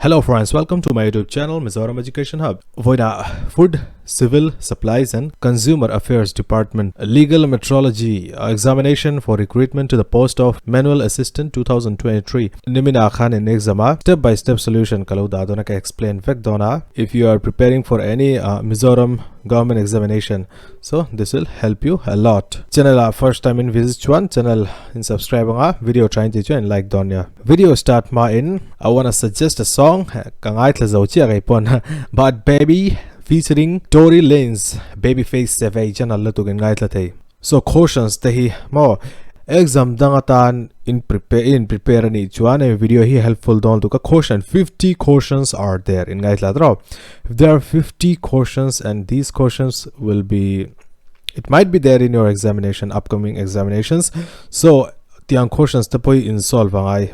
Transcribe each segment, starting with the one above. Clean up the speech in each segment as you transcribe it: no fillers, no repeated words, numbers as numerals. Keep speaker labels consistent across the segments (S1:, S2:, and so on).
S1: Hello friends, welcome to my YouTube channel Mizoram Education Hub. Voida Food, Civil Supplies and Consumer Affairs Department Legal Metrology Examination for recruitment to the post of Manual Assistant 2023. Nimina Khan in exama step-by-step solution kalau dadona ka explain fact dona if you are preparing for any Mizoram government examination. So this will help you a lot. Channel first time in visit one channel in subscribe video trying to join like donya. Video start ma in I wanna suggest a song kangai tla but baby featuring Tory Lanez Babyface Savage channel la tu kangai tla thei. So cautions tehi mo exam dangatan in prepare ni chuan a video here helpful don to ka caution 50 cautions are there in ngai tla draw. If there are 50 cautions and these cautions will be it might be there in your examination upcoming examinations. So tiang cautions to poi insolve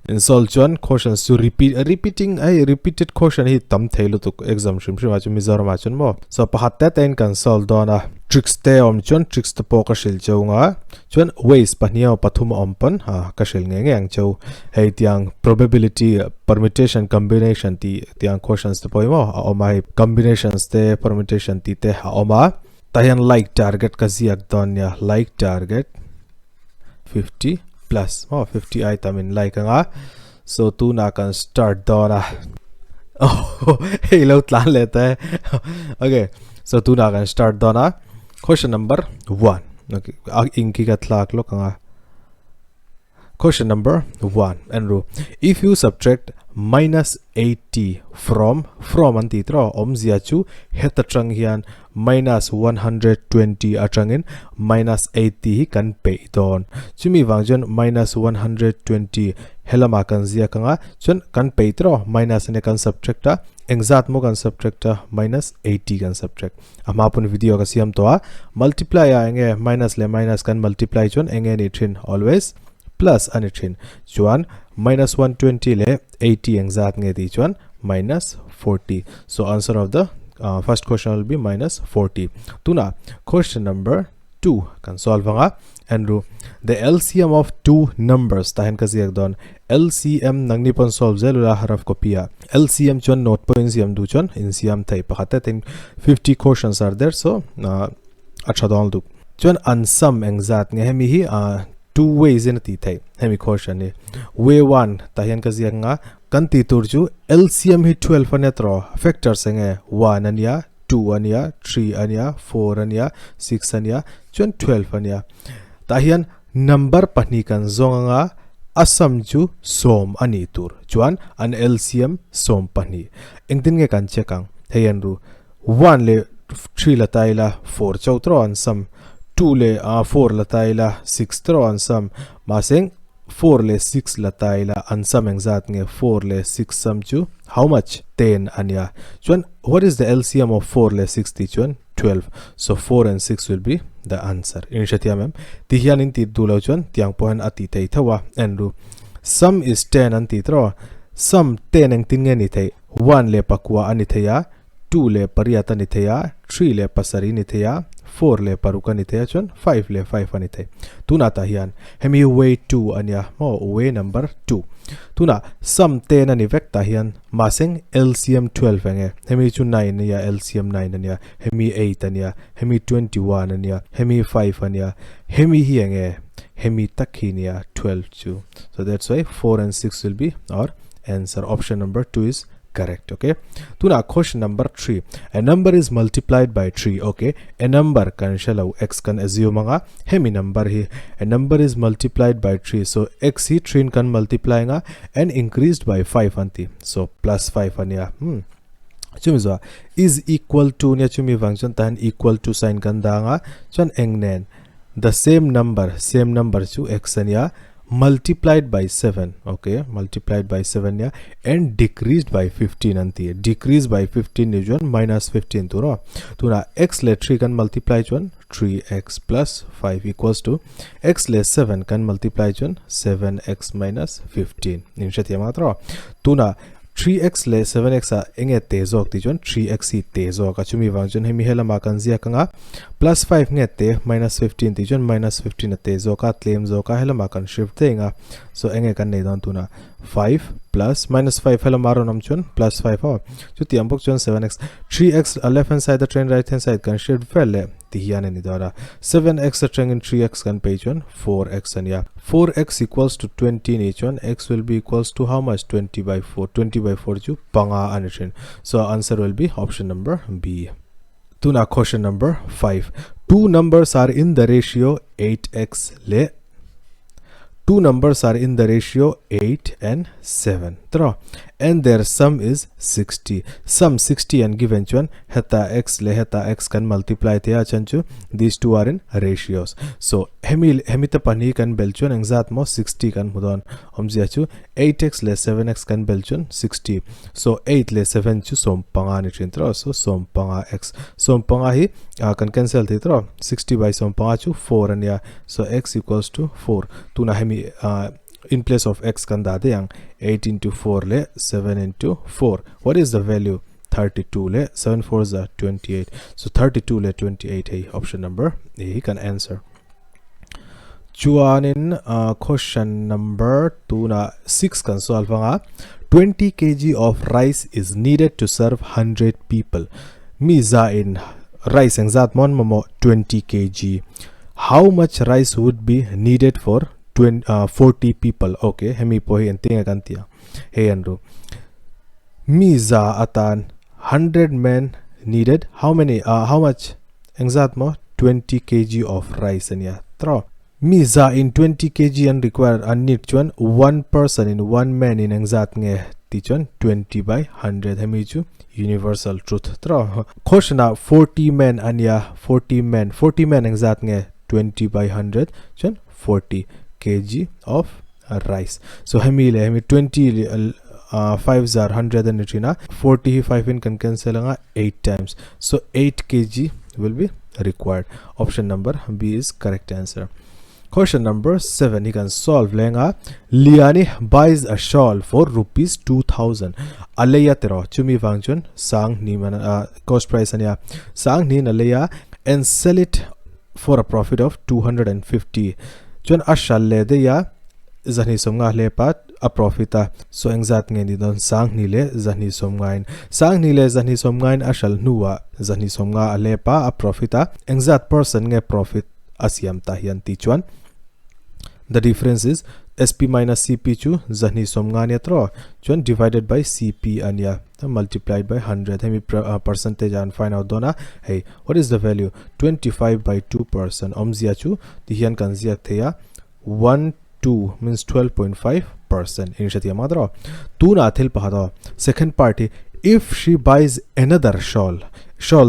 S1: insol chuan cautions to repeated caution hi tam theilu to exam shim chu Mizoram chun mo so pahatta ten console dona tricks te chun tricks to poka shil chunga chuan ways pahnia pathum ompan ka shil nge chau hei tiang probability permutation combination tiang cautions to poi mo omai combinations te permutation te oma tayan like target ka ziak donya like target 50 plus 50 item in like nga so tu na can start dona oh hey lo tlan leta okay so tu na can start dona question number 1 okay inki ka thlak lo nga question number 1 and if you subtract minus 80 from antitro omzia chu hetatrang hian minus 120 atrangin minus 80 kan pay don chumi wangjon minus 120 helama kan zia kanga chun kan pay tro minus ne kan subtracta exact mo kan subtracta minus 80 kan subtract amapun video ka siam to multiply enge minus le minus kan multiply chun enge ni thin always plus anithin chuan minus 120 le 80 exact nge di chuan minus 40 so answer of the first question will be minus 40 tuna question number 2 can solve nga and the LCM of two numbers tahen ka ziak don LCM nangni pon solve zelula haraf kopia LCM chuan note point siam du chuan in siam thai pakhata ten 50 questions are there so acha don du chuan ansam exact nge hemi hi two ways in ti thai hemi question ni way 1 tahian ka ziak nga kan ti tur chu LCM hi 12 ane tro factors enge 1 ania 2 ania 3 ania 4 ania 6 ania chuan 12 ania tahian number pani kan zonga asam chu som ani tur chuan an LCM som pani engtin nge kan chekang heyan ru 1 le 3 la taila 4 chautro an sam 2 le 4 la taila 6 tro ansam maseng 4 le 6 la taila ansam exact nge 4 le 6 sum chu how much 10 anya chuan what is the LCM of 4 le 60 chuan 12 so 4 and 6 will be the answer in shatiam ti hian in ti dulo chuan tiang point ati thei thawa and sum is 10 anti tro sum 10 eng tin nge ni thei 1 le pakwa ani theya 2 le pariyata ni theya 3 le pasari ni theya 4 le paruka ni theya chon 5 le 5 ani the tuna ta hian hemi way 2 ania mo way number 2 tuna sum 10 ani vecta hian maseng LCM 12 enge hemi chu 9 ania LCM 9 ania hemi 8 ania hemi 21 ania hemi 5 ania hemi hi enge hemi takhinia 12 chu so that's why 4 and 6 will be our answer option number 2 is correct okay tuna question number 3 a number is multiplied by 3 okay a number kan shalo x kan assume nga hemi number hi a number is multiplied by 3 so x hi 3 kan multiply nga and increased by 5 anti so plus 5 ania chumizwa is equal to nya chumi function tan equal to sign kan da nga chon engnen the same number chu x ania multiplied by 7 okay multiplied by 7 yeah and decreased by 15 anti decreased by 15 is one minus 15 to na x le 3 can multiply one 3x plus 5 equals to x less 7 can multiply one 7x minus 15 in shatia matro to na 3x le 7x a enge tezok ti jon 3x hi tezok a chumi wang jon hemi hela ma kan zia kanga plus 5 nge te minus 15 ti jon minus 15 a tezok a claim zo ka hela ma kan shift te nga so enge kan nei don tuna 5 plus minus 5 hello maro nam chun plus 5 ho chu tiam bok chun 7x 3x left hand side the train right hand side kan shift vele ti hian ani dara 7x the train in 3x kan page 1 4x and yeah 4x equals to 20 in each one x will be equals to how much 20 by 4 20 by 4 chu panga ani so answer will be option number B. Tuna question number 5. Two numbers are in the ratio 8x le. Two numbers are in the ratio 8 and 7. And their sum is 60. Sum 60 and given one heta x le heta x can multiply thea chanchu. These two are in ratios. So hemita pani can belchun exact mo 60 can mudon. Omziachu 8x le 7x can belchun 60. So 8 le 7 chu sompanga ni chintro. So sompanga x. Sompanga hi can cancel thitra 60 by sompanga chu 4 and yeah. So x equals to 4. Tuna hemi in place of x kan dade yang 8 into 4 le 7 into 4. What is the value? 32 le 7 4s are 28. So 32 le 28 hey option number A he can answer. Chuanin question number 2 na 6 kan solve nga 20 kg of rice is needed to serve 100 people. Miza in rice exact mon momo 20 kg. How much rice would be needed for 40 people? Okay, hemi pohi entinga kantia. Hey Andrew. Miza atan 100 men needed. How many? How much? Exact mo 20 kg of rice and yeah. Throw. Miza in 20 kg and require and need one person in one man in exact nge tichon 20 by 100 hemi chu universal truth. Throw. Question 40 men and yeah 40 men exact nge 20 by 100 chon 40 kg of rice. So hemi 20 5s are 100 and retina 45 in can cancel 8 times. So 8 kg will be required. Option number B is correct answer. Question number 7 you can solve lenga. Liani buys a shawl for rupees 2000. Alaya tero chumi wangchun sang ni man cost price anya sang ni alaya and sell it for a profit of 250. Chun ashalle de ya zani somnga le pat a profita. So exact nge ni don sang ni le zani somngain sang ni le zani somngain ashal nuwa zani somnga ale pa a profita exact person nge profit asiam tahian ti chuan. The difference is SP minus CP chu zani somnga ne tro chuan divided by CP anya multiplied by 100. Hemi percentage and find out dona. Hey, what is the value? 25 by 2%. Omzia chu tihian kan ziak theya 1 2 means 12.5%. Initiative madro. Tu na thil pahado. Second party, if she buys another shawl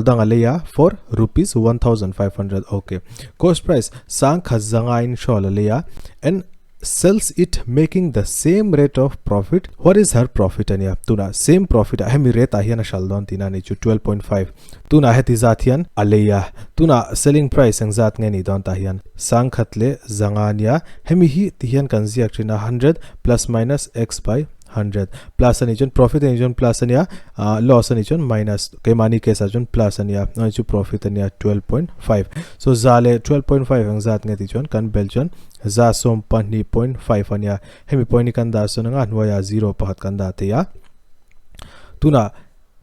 S1: dangaleya for rupees 1500. Okay. Cost price sang khazanga in shawl leya and sells it making the same rate of profit. What is her profit anya? Tuna same profit hemi rate ahian shaldon tina ni chu 12.5. Tuna heti zathian aleya. Tuna selling price ang zat nge ni don tahian sang khatle zangania hemi hi tihian kan ziak trina 100 plus minus x by 100 plus ani chun profit ani chun plus ania loss ani chun minus ke mani ke sa chun plus ania ani chu profit ania 12.5. So zale 12.5 ang zat nge ti chun kan bel chun za som pani 0.5 ania hemi point ni kan da so nga hnuaya 0 pahat kan da te ya tuna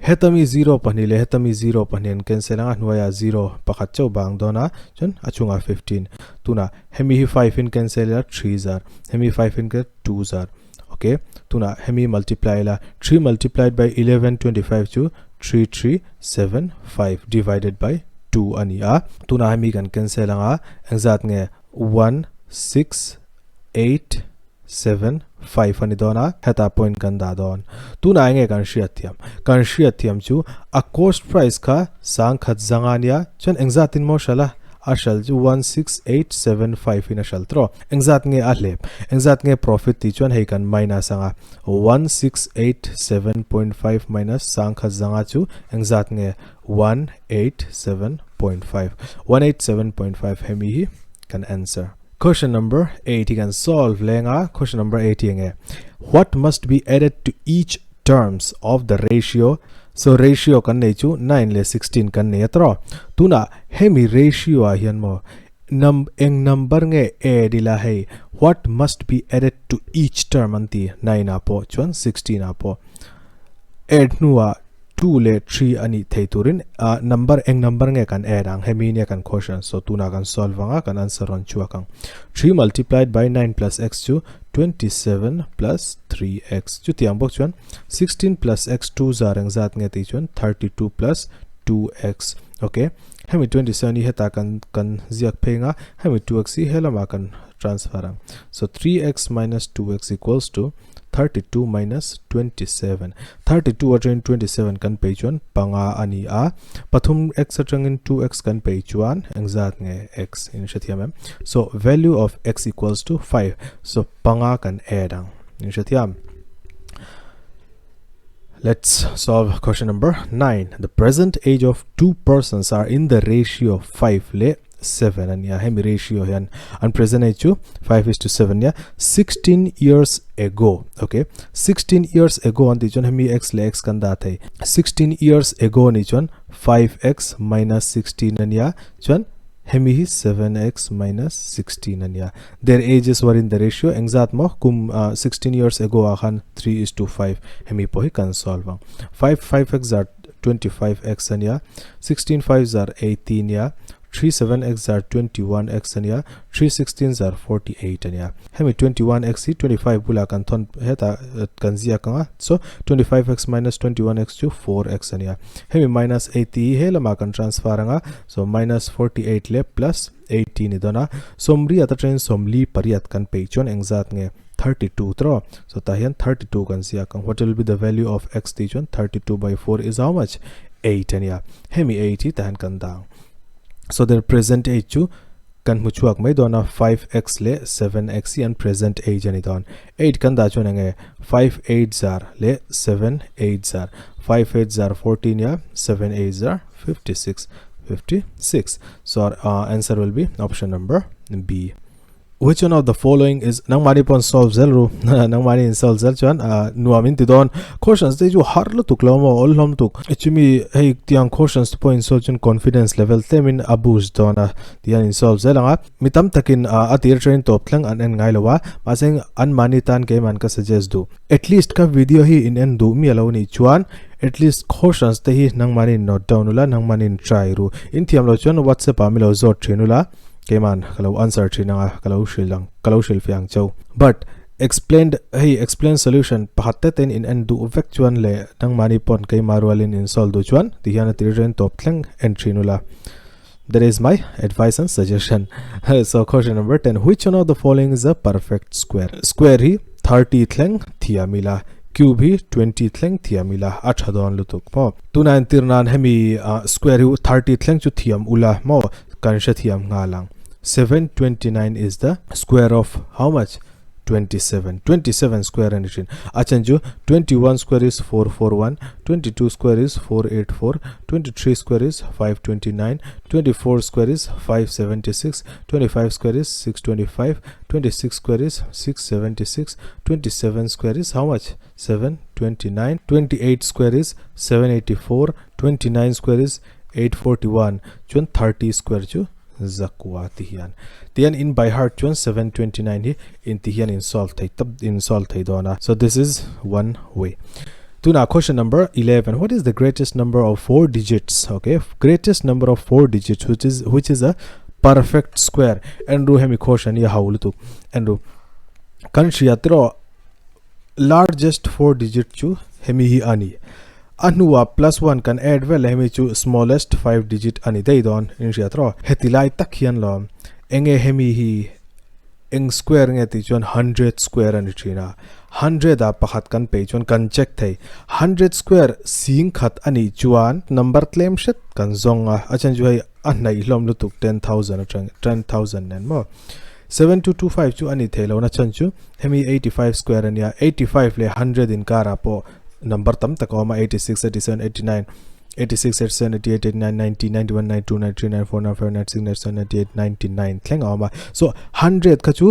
S1: hetami 0 pani le hetami 0 pani cancel nga hnuaya 0 pakhat chau bang dona chun achunga 15 tuna hemi hi 5 in cancel la 3 zar hemi 5 in ke 2 zar. Okay, tuna hemi multiply la 3 multiplied by 1125 to 3375 divided by 2 ania tuna hemi kan cancel nga exact nge 1685 ani dona heta point kan da don tuna nge kan shiathiam chu a cost price ka sang khat zangania chon exact in mo shala ashal 16875 in ashal tro exact nge ahle exact nge profit ti chon hei kan minus anga 168.7.5 minus sang kha zanga chu exact nge 187.5 hemi hi can answer. Question number 8 you can solve lenga. Question number 8 nge what must be added to each terms of the ratio. So ratio kan nei chu 9 le 16 kan nei atro tuna hemi ratio a hian mo number nge a dila hey what must be added to each term anti 9 apo chuan 16 apo add nuwa 2 le 3 ani theiturin number nge kan add ang hemi ne kan quotient so tuna kan solve anga kan answer on chuakang 3 multiplied by 9 plus x to 27 plus 3x chu tiang bok chuan 16 plus x 2 zarang zat nge ti chuan 32 plus 2x okay hemi 27 hi heta kan ziak phenga hemi 2x hi helama kan transfer so 3x minus 2x equals to 32 minus 27 32 atang 27 kan pe chuan panga ani a pathum x atang in 2x kan pe chuan engzat nge x in shathiam so value of x equals to 5 so panga kan add ang in shathiam. Let's solve question number 9. The present age of two persons are in the ratio of 5 le 7 and yeah hemi ratio yan and present age 5:7 yeah 16 years ago okay 16 years ago on the chon hemi x le x kan da thai 16 years ago ni chon 5x minus 16 and yeah chon hemi 7x minus 16 and yeah their ages were in the ratio exact mo kum 16 years ago akhan 3:5 hemi po hi kan solve 5x are 25x and yeah 16 5s are 18 yeah 3 7x are 21x and yeah 3 16s are 48 and yeah hemi 21x 25 bula kan thon heta kan zia kanga so 25x minus 21x to 4x and yeah hemi minus 80 helama kan transfer anga so minus 48 le plus 18 idona somri ata train somli pariat kan pe chon exact nge 32 tro so tahian 32 kan zia kang what will be the value of x ti chon 32 by 4 is how much 8 and yeah hemi 80 tan kan da so their present age chu kan muchuak mai dona 5x le 7x and present age ani don 8 kan da chon nge 5 8s are le 7 8s are 5 8s are 14 yeah 7 8s are 56 so our answer will be option number B. Which one of the following is nang mani pon solve zelru nang mani in solve zel chuan nuamin ti don questions te ju harlu tuklamo all hom tuk chumi hey tiang questions point so chun confidence level temin abuse dona tian in solve zelanga mitam takin atir train top thlang an en ngai lowa maseng an mani tan ke man ka suggest do at least ka video hi in en du mi alo ni chuan at least questions te hi nang mani note down ula nang mani try ru in thiam lo chuan whatsapp amilo zo trinula keman kalau answer trina kalau shil fiang chau but explained solution pahatte ten in and do vectuan le nang mani pon kai marwalin in sol du chuan ti hian ti ren top thleng entry nula that is my advice and suggestion. So question number 10 which one of the following is a perfect square hi 30 thleng thiamila cube hi 20 thleng thiamila athadon lutuk mo 29 tirnan hemi square hi 30 thleng chu thiam ula mo kanshathiam ngalang 729 is the square of how much 27 square and achanju 21 square is 441 22 square is 484 23 square is 529 24 square is 576 25 square is 625 26 square is 676 27 square is how much 729 28 square is 784 29 square is 841 chun 30 square chu zakwa tian in by heart chun 729 hi in tian in solve thai tab in solve thai dona so this is one way to now question number 11 what is the greatest number of 4 digits okay greatest number of 4 digits which is a perfect square and ru hemi question ya hawlutu and ru kan shiatro largest 4 digit chu hemi hi ani anuwa plus 1 can add well hemi chu smallest 5 digit ani dei don in shiatro hetilai takhian lo enge hemi hi eng square nge ti chon 100 square ani thina 100 a pakhat kan pe chon kan check thai 100 square sing khat ani chuan number claim shet kan zonga achan ju hai anai hlom lu tuk 10000 atang 10000 nen mo 7225 chu ani thelo na chan chu hemi 85 square ania 85 le 100 in kara po number tam takoma 86 87 89 86 87 88 89 90 91 92 93 94 95 96 97 98 99 thleng awma so 100 khachu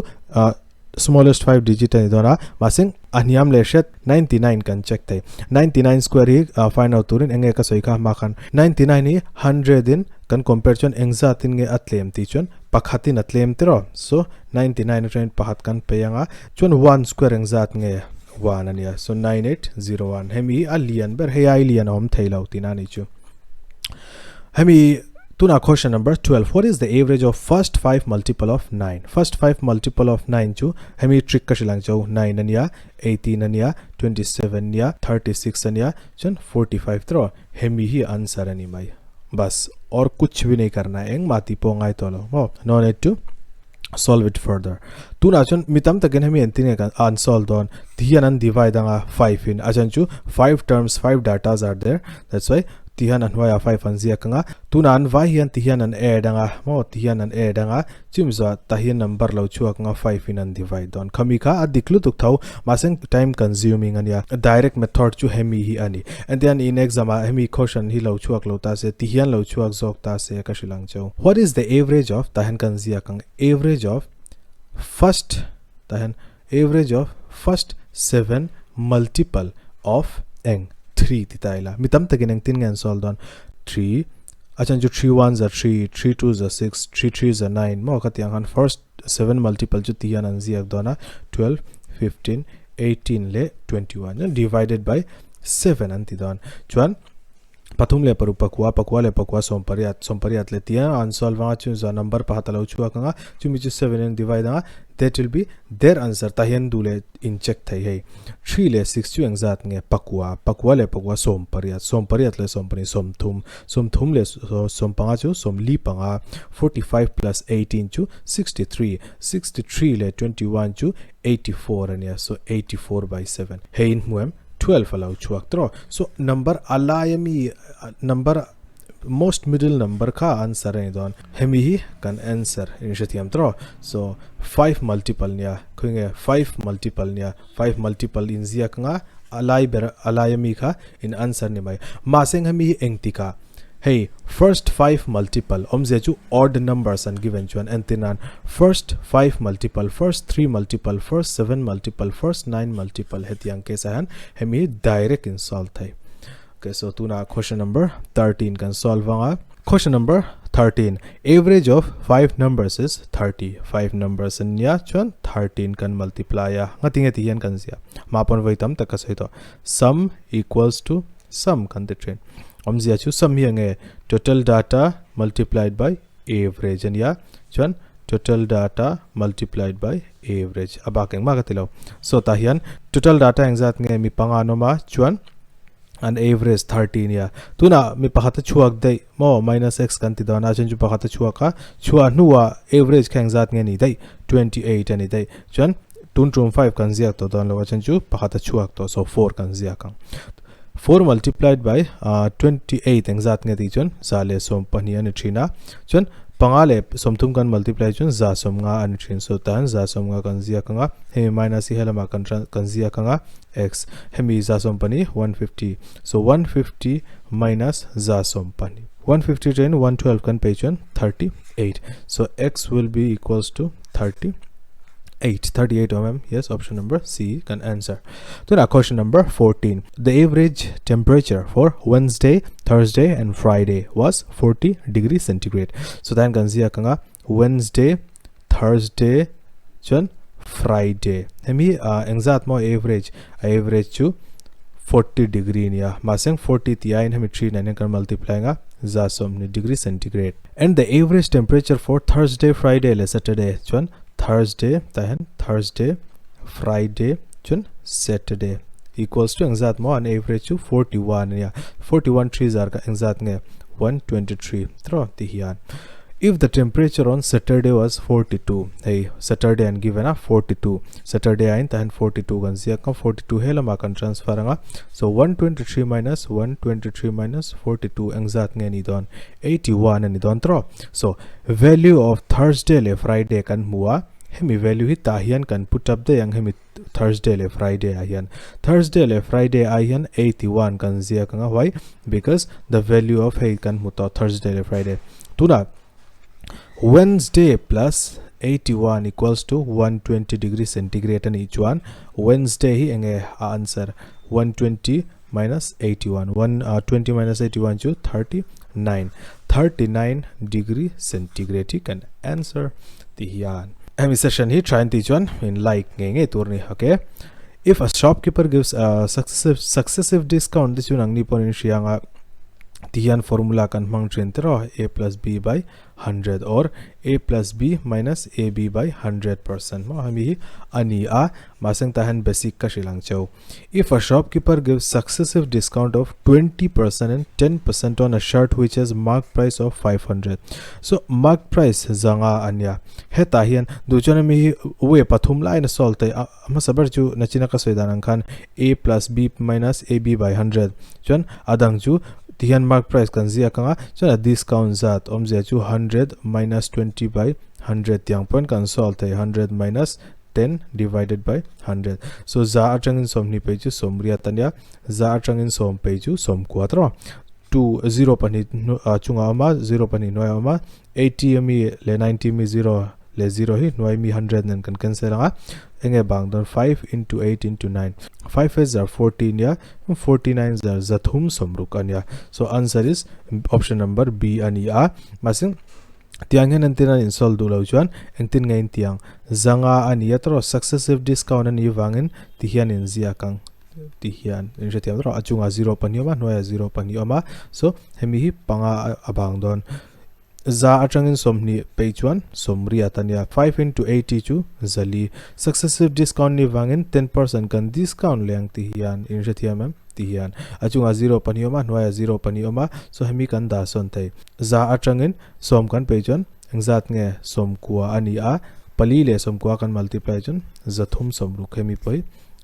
S1: smallest 5 digit ani dona masing aniam le shet 99 kan check thai 99 square hi find out turin enge ka soika ma khan 99 hi 100 in kan compare chon engza tin nge atlem ti chon pakhatin atlem tiro so 99 train pahat kan peyanga chon 1 square engza nge 1 ania so 9801 hemi alian ber he alian om thailo tinani chu hemi tuna question number 12 what is the average of first 5 multiple of 9 first 5 multiple of 9 chu hemi trick ka shilang chau 9 ania 18 ania 27 ania 36 ania chon 45 tro hemi hi answer ani mai bas और कुछ भी नहीं करना है माती पोंगाई तोलो no need to solve it further tu na chon mitam taken hemi entine kan unsolved don tihanan divide anga 5 in ajan chu 5 terms 5 datas are there that's why tihan an waya 5 an zia kanga tuna an vai hian tihan an add anga mo tihan an add anga chimza tahian number lo chuak nga 5 in an divide don khamika adiklu tuk thau maseng time consuming ania direct method chu hemi hi ani and then in exam hemi question hi lo chuak lo ta se tihan lo chuak zok ta se ka shilang chau what is the average of tahan kan zia kang average of first tahan average of first 7 multiple of eng 3 titaila mitam tagineng tin ngan solve don 3 achan ju 3 1s are 3 3 2s are 6 3 3s are 9 mo katiang han first 7 multiple ju tian an ziak dona 12 15 18 le 21 divided by 7 anti don chuan pathum le paru pakwa le pakwa sompariat le tia unsolve nga chu za number pahatalo chu aka chu mi chu 7 and divide nga that will be their answer tahian dule in check thai hai 3 le 6 chu engzat nge pakwa le pakwa sompariat le sompani somthum le sompanga chu somli panga 45 plus 18 chu 63 le 21 chu 84 ania so 84 by 7 hein muem 12 allow chuak tro so number alayami number most middle number ka answer ani don hemi hi kan answer in shatiam tro so 5 multiple nia khinge 5 multiple in zia kanga alayami kha in answer ni mai maseng hemi engtika hey first 5 multiple omze chu odd numbers and given chuan antinan first 5 multiple first 3 multiple first 7 multiple first 9 multiple hetiang ke sahan hemi direct in solve thai okay so tuna question number 13 can solve anga question number 13 average of 5 numbers is 30 5 numbers nya chuan 13 can multiply ya ngatinge tian kan sia mapon vaitam takasai to sum equals to sum kan the train omzia chu sum hiange total data multiplied by average and ya chuan total data multiplied by average abakeng magatilo so tahian total data engzat nge mi panganoma chuan an average 13 ya tuna mi pahata chuak dei mo minus x kan ti dana chen chu pahata chuaka chua nuwa average khengzat nge ni dei 28 ani dei chuan 2.5 kan ziak to don lo chen chu pahata chuak to so 4 kan ziakang 4 multiplied by 28 engzat nge ti chon zale som pani ani thina chon pangale somthum kan multiply chon za som nga ani thin so tan za som nga kan zia kanga he minus hi helama kan zia kanga x hemi za som pani 150 so 150 minus za som pani 150 10 112 kan pe chon 38 so x will be equals to 38 yes option number C can answer then question number 14 the average temperature for Wednesday Thursday and Friday was 40 degrees centigrade so then kan zia kanga Wednesday Thursday chon Friday hemi engzat mo average chu 40 degree nia maseng 40 ti in hemi 3 9 kan multiply nga za som ni degree centigrade and the average temperature for Thursday Friday le Saturday chon Thursday Friday chun Saturday equals to exact mo an average to 41 yeah 41 trees are exact nge 123 throw the hian if the temperature on Saturday was 42 hey Saturday and given a 42 Saturday and 42 gan zia ka 42 hela ma kan transfer nga so 123 minus 42 exact nge ni don 81 and don throw so value of Thursday le Friday kan muwa hemi value hi tahian kan put up the yang hemi Thursday le Friday ahian 81 kan zia ka why because the value of hey kan muta Thursday le Friday tuna Wednesday plus 81 equals to 120 degrees centigrade and each one. Wednesday hi enge answer 120 minus 81. 120 minus 81 to 39. 39 degree centigrade can answer the yan. Hemi session hi try and teach one in like nge turni. Okay. If a shopkeeper gives a successive discount, this one angni pon in shiyanga tiyan formula kan mang trentero a plus b by 100 or a plus b minus ab by 100%. Mo hami ani a masang tahan basic ka silang chow. If a shopkeeper gives successive discount of 20% and 10% on a shirt which has marked price of 500. So marked price zanga anya heta hian duchana mi we pathum lai na solte ama sabar chu nachina ka soidanang khan a plus b minus ab by 100 chon adang chu tihan mark price kan zia kanga chona discount zat omzia chu 100 minus 20 by 100 tiang point kan solve 100 minus 10 divided by 100. So za atangin som ni pe chu somria tanya za atangin som pe chu som 4 2 0 pani chunga ma 0 pani noya ma 80 mi le 90 mi 0 le 0 hi noi mi 100 nan kan cancel nga enge bang don 5 into 8 into 9 5 is are 14 ya 49 are zathum somruk anya. So answer is option number B ani a masing tiang hen antina in sol du lo chuan engtin ngain tiang zanga ani atro successive discount ani wangin ti hian in zia kang ti hian in jetiam ro achunga 0 panioma noya 0 panioma. So hemi hi panga abang don za atangin somni page 1 somri atania 5 into 80 chu zali successive discount ni wangin 10% kan discount leng ti hian in jetiam ti hian achunga 0 panioma noya 0 panioma. So hemi kan da son thai za atangin som kan page 1 engzat nge som kwa ani a pali le som kwa kan multiply chun zathum somru hemi poi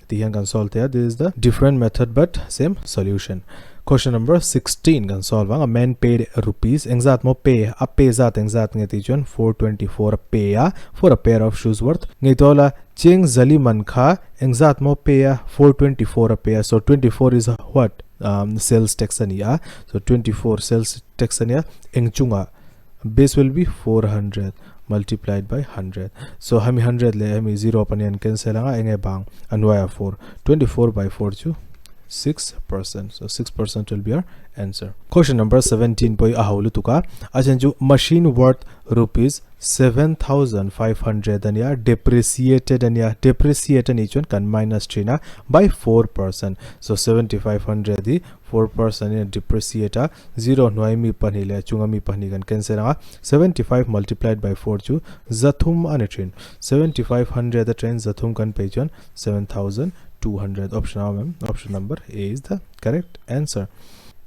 S1: ti hian kan solve there. This is the different method but same solution. Question number 16 can solve. A man paid rupees exact mo pay a pay zat exact nge ti chon 424 pay for a pair of shoes worth nge tola cheng zali man kha exact mo pay 424 a pair. So 24 is what sales tax ania. So 24 sales tax ania engchunga base will be 400 multiplied by 100. So hami 100 le hami 0 panian cancel anga enge bang anwaya 4 24 by 4 chu 6%. So 6% will be our answer. Question number 17 poi ahulu tuka achanju machine worth rupees 7,500 ania depreciated ania depreciate ani chon kan minus trina by 4%. So 7,500 di 4% in depreciate 0 noimi panile chungami pani kan cancel anga 75 multiplied by 4 chu zathum anitrin 7,500 the train zathum kan page 1 7,200. Option number A is the correct answer.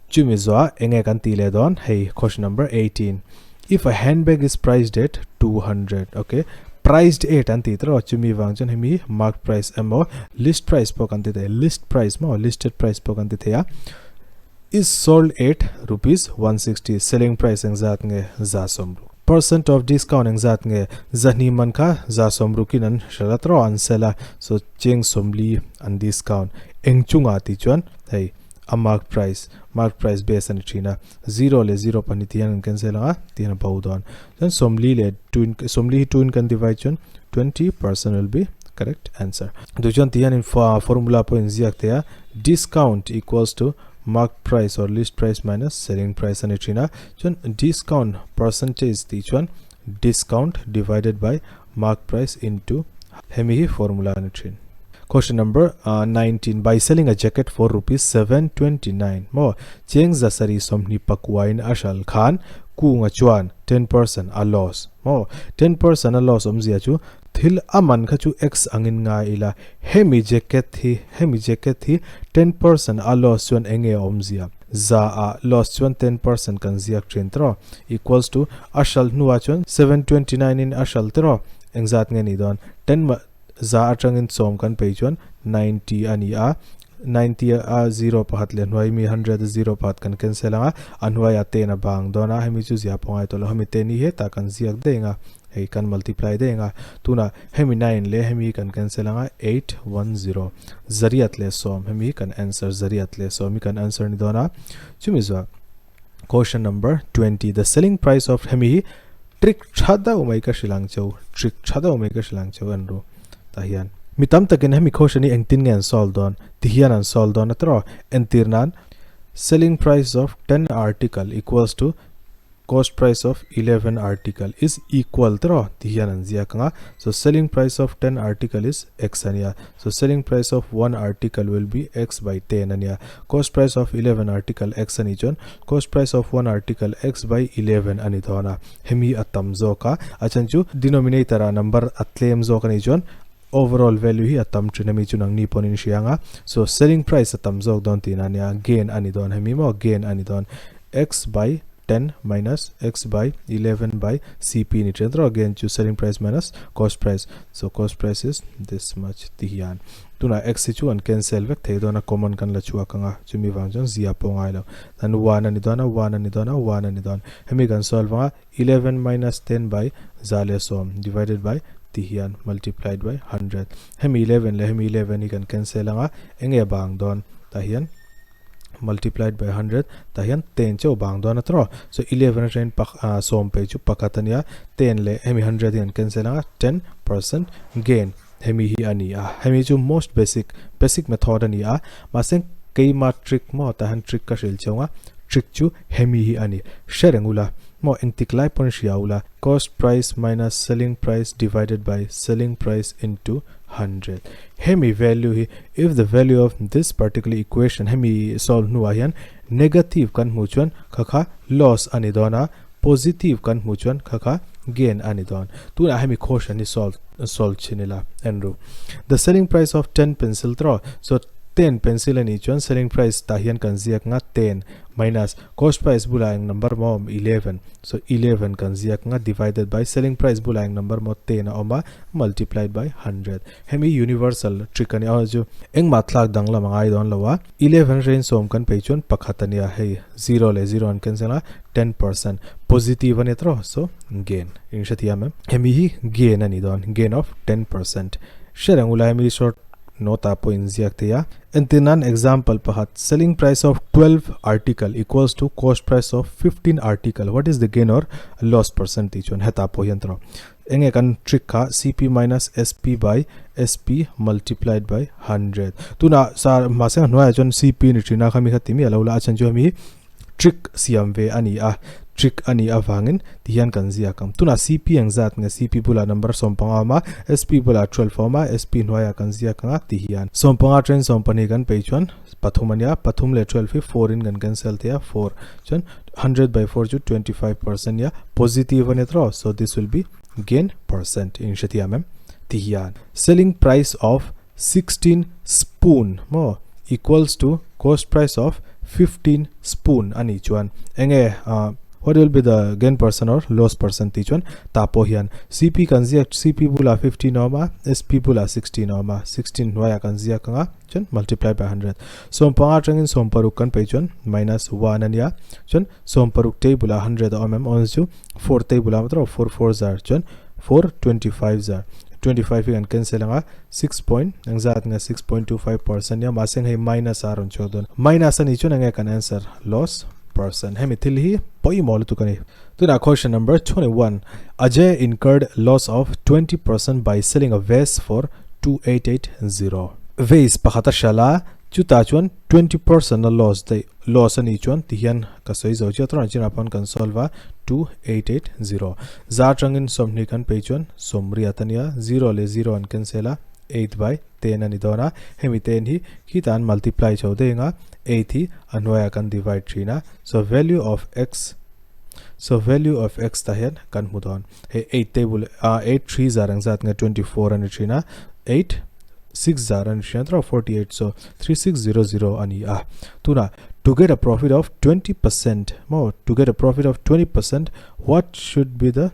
S1: Chumizwa enge kan tile don. Hey, question number 18. If a handbag is priced at 200, okay, priced at antitra chumi wangjan hemi mark price mo list price po kan tite list price mo listed price po kan tite ya is sold at rupees 160 selling price exact nge za somru percent of discount exact nge zani man kha za somru kinan shalatro ansela. So cheng somli and discount engchunga ti chuan hey a mark price base and china 0 le 0 panitian cancel anga tian baudon then somli le 2 can divide chun 20% will be correct answer. Dujan tian in formula po in ziak discount equals to mark price or list price minus selling price and china chun discount percentage ti chuan discount divided by mark price into hemi formula and chin. Question number 19. By selling a jacket for rupees 729 mo cheng zasari somni pakwain ashal khan kunga chuan 10% a loss mo 10% a loss omzia chu thil aman khachu x angin nga ila hemi jacket thi 10% a loss chuan enge omzia za a loss chuan 10% kan ziak trentro equals to ashal nuwa chuan 729 in ashal tro engzat nge ni don 10 za atangin som kan page 1 90 ani a 90 a 0 pahat le noi mi 100 0 pahat kan cancel anga anwai ate na bang dona hemi chu zia pongai to lo hemi te ni he ta kan ziak denga he kan multiply denga tuna hemi 9 le hemi kan cancel anga 810 zariat le som hemi kan answer zariat le som mi kan answer ni dona chumizwa. Question number 20. The selling price of hemi trick chada umai ka shilang chau trick chada umai ka shilang chau anru ta hian mitam takin hemi khoshani engtin ngen sol don ti hian an sol don atro entirnan selling price of 10 article equals to cost price of 11 article is equal to tiyan anzia kanga. So selling price of 10 article is x ania. So selling price of 1 article will be x by 10 ania. Cost price of 11 article x ani jon. Cost price of 1 article x by 11 ani thona. Hemi atam zo ka achanchu denominator a number atlem zo kani jon. Overall value hi atam trinami chunang ni ponin shianga. So selling price atam zo don tinania gain ani don hemi mo gain ani don x by 10 minus x by 11 by cp ni chendro again choose selling price minus cost price. So cost price is this much tihian tuna x chu an cancel vek thei dona common kan la chuwa kanga chumi wangjon zia pongai lo dan 1 ani dona 1 ani dona 1 ani don hemi kan solve nga 11 minus 10 by zale som divided by tihian multiplied by 100 hemi 11 le hemi 11 ni kan cancel nga enge bang don tahian multiplied by 100 tahian 10 cho bang don atro. So 11 train pak som pe chu pakatania 10 le hemi 100 yan cancel nga 10% gain hemi hi ani a hemi chu most basic method ani a maseng kei ma trick mo tahan trick ka shil chonga trick chu hemi hi ani sherengula mo engtiklai pon shiaula cost price minus selling price divided by selling price into 100 hemi value hi if the value of this particular equation hemi solve nu ahian negative kan muchuan khakha loss ani dona positive kan muchuan khakha gain ani don tuna hemi question ni solve chinila enru the selling price of 10 pencil throw. So 10 pencil ani chuan selling price tahian kan ziak nga 10 minus cost price bulayang number mo 11. So 11 kan ziak nga divided by selling price bulayang number mo 10 oma multiplied by 100 hemi universal trick ani aju eng matlak dangla mangai don lawa 11 rain som kan pe chuan pakhatania hei 0 le 0 an cancel 10% positive ani tro so gain in shatia mem hemi hi gain ani don gain of 10% sherangula hemi short nota point ziakteya entinan example pahat selling price of 12 article equals to cost price of 15 article. What is the gain or loss percentage on heta po yantro enge kan trick ka cp minus sp by sp multiplied by 100 tuna sar masang noya jon cp ni trina khami khatimi alola achan jo mi trick siam ve ani a trick ani awangin tian kan zia kam tuna cp angzat nga cp bula number sompanga ma sp bula 12 forma sp noya kan zia kanga tihian sompanga train sompani kan peichuan pathumania pathum le 12 4 in kan cancel thea 4 chon 100 by 4 ju 25% ya positive ane thro. So this will be gain percent in shatia mem tihian selling price of 16 spoon mo equals to cost price of 15 spoon ani chuan enge what will be the gain percent or loss percentage one tapo hian cp kan zia cp bula 15 oma sp bula 16 oma 16 waya kan zia kanga chon multiply by 100 sompanga trangin somparuk kan pe chon minus 1 ania chon somparuk te bula 100 mm on chu 4 te bula matro 4 4 zar chon 4 25 zar 25 kan cancel nga 6 point angzat nga 6.25% ya maseng he minus aron chodon minus ani chon nga kan answer loss person hemi thilhi poi mol tu kani tuna question number 21 Ajay incurred loss of 20% by selling a vase for 2880 vase pakhata shala chuta chuan 20% na loss ani chuan tihian ka soi zo cha tron chin upon kan solve 2880 za trangin somni kan pe chuan somri atania 0 le 0 an cancela 8 by 10 ani dona hemi 10 hi khitan multiply chode nga 8 hi anwaya kan divide trina. So value of x tahen kan mudon he 8 table 8 3 zarang zat nga 24 ani trina 8 6 zaran shantra 48 so 3600 ani tuna to get a profit of 20% more to get a profit of 20% what should be the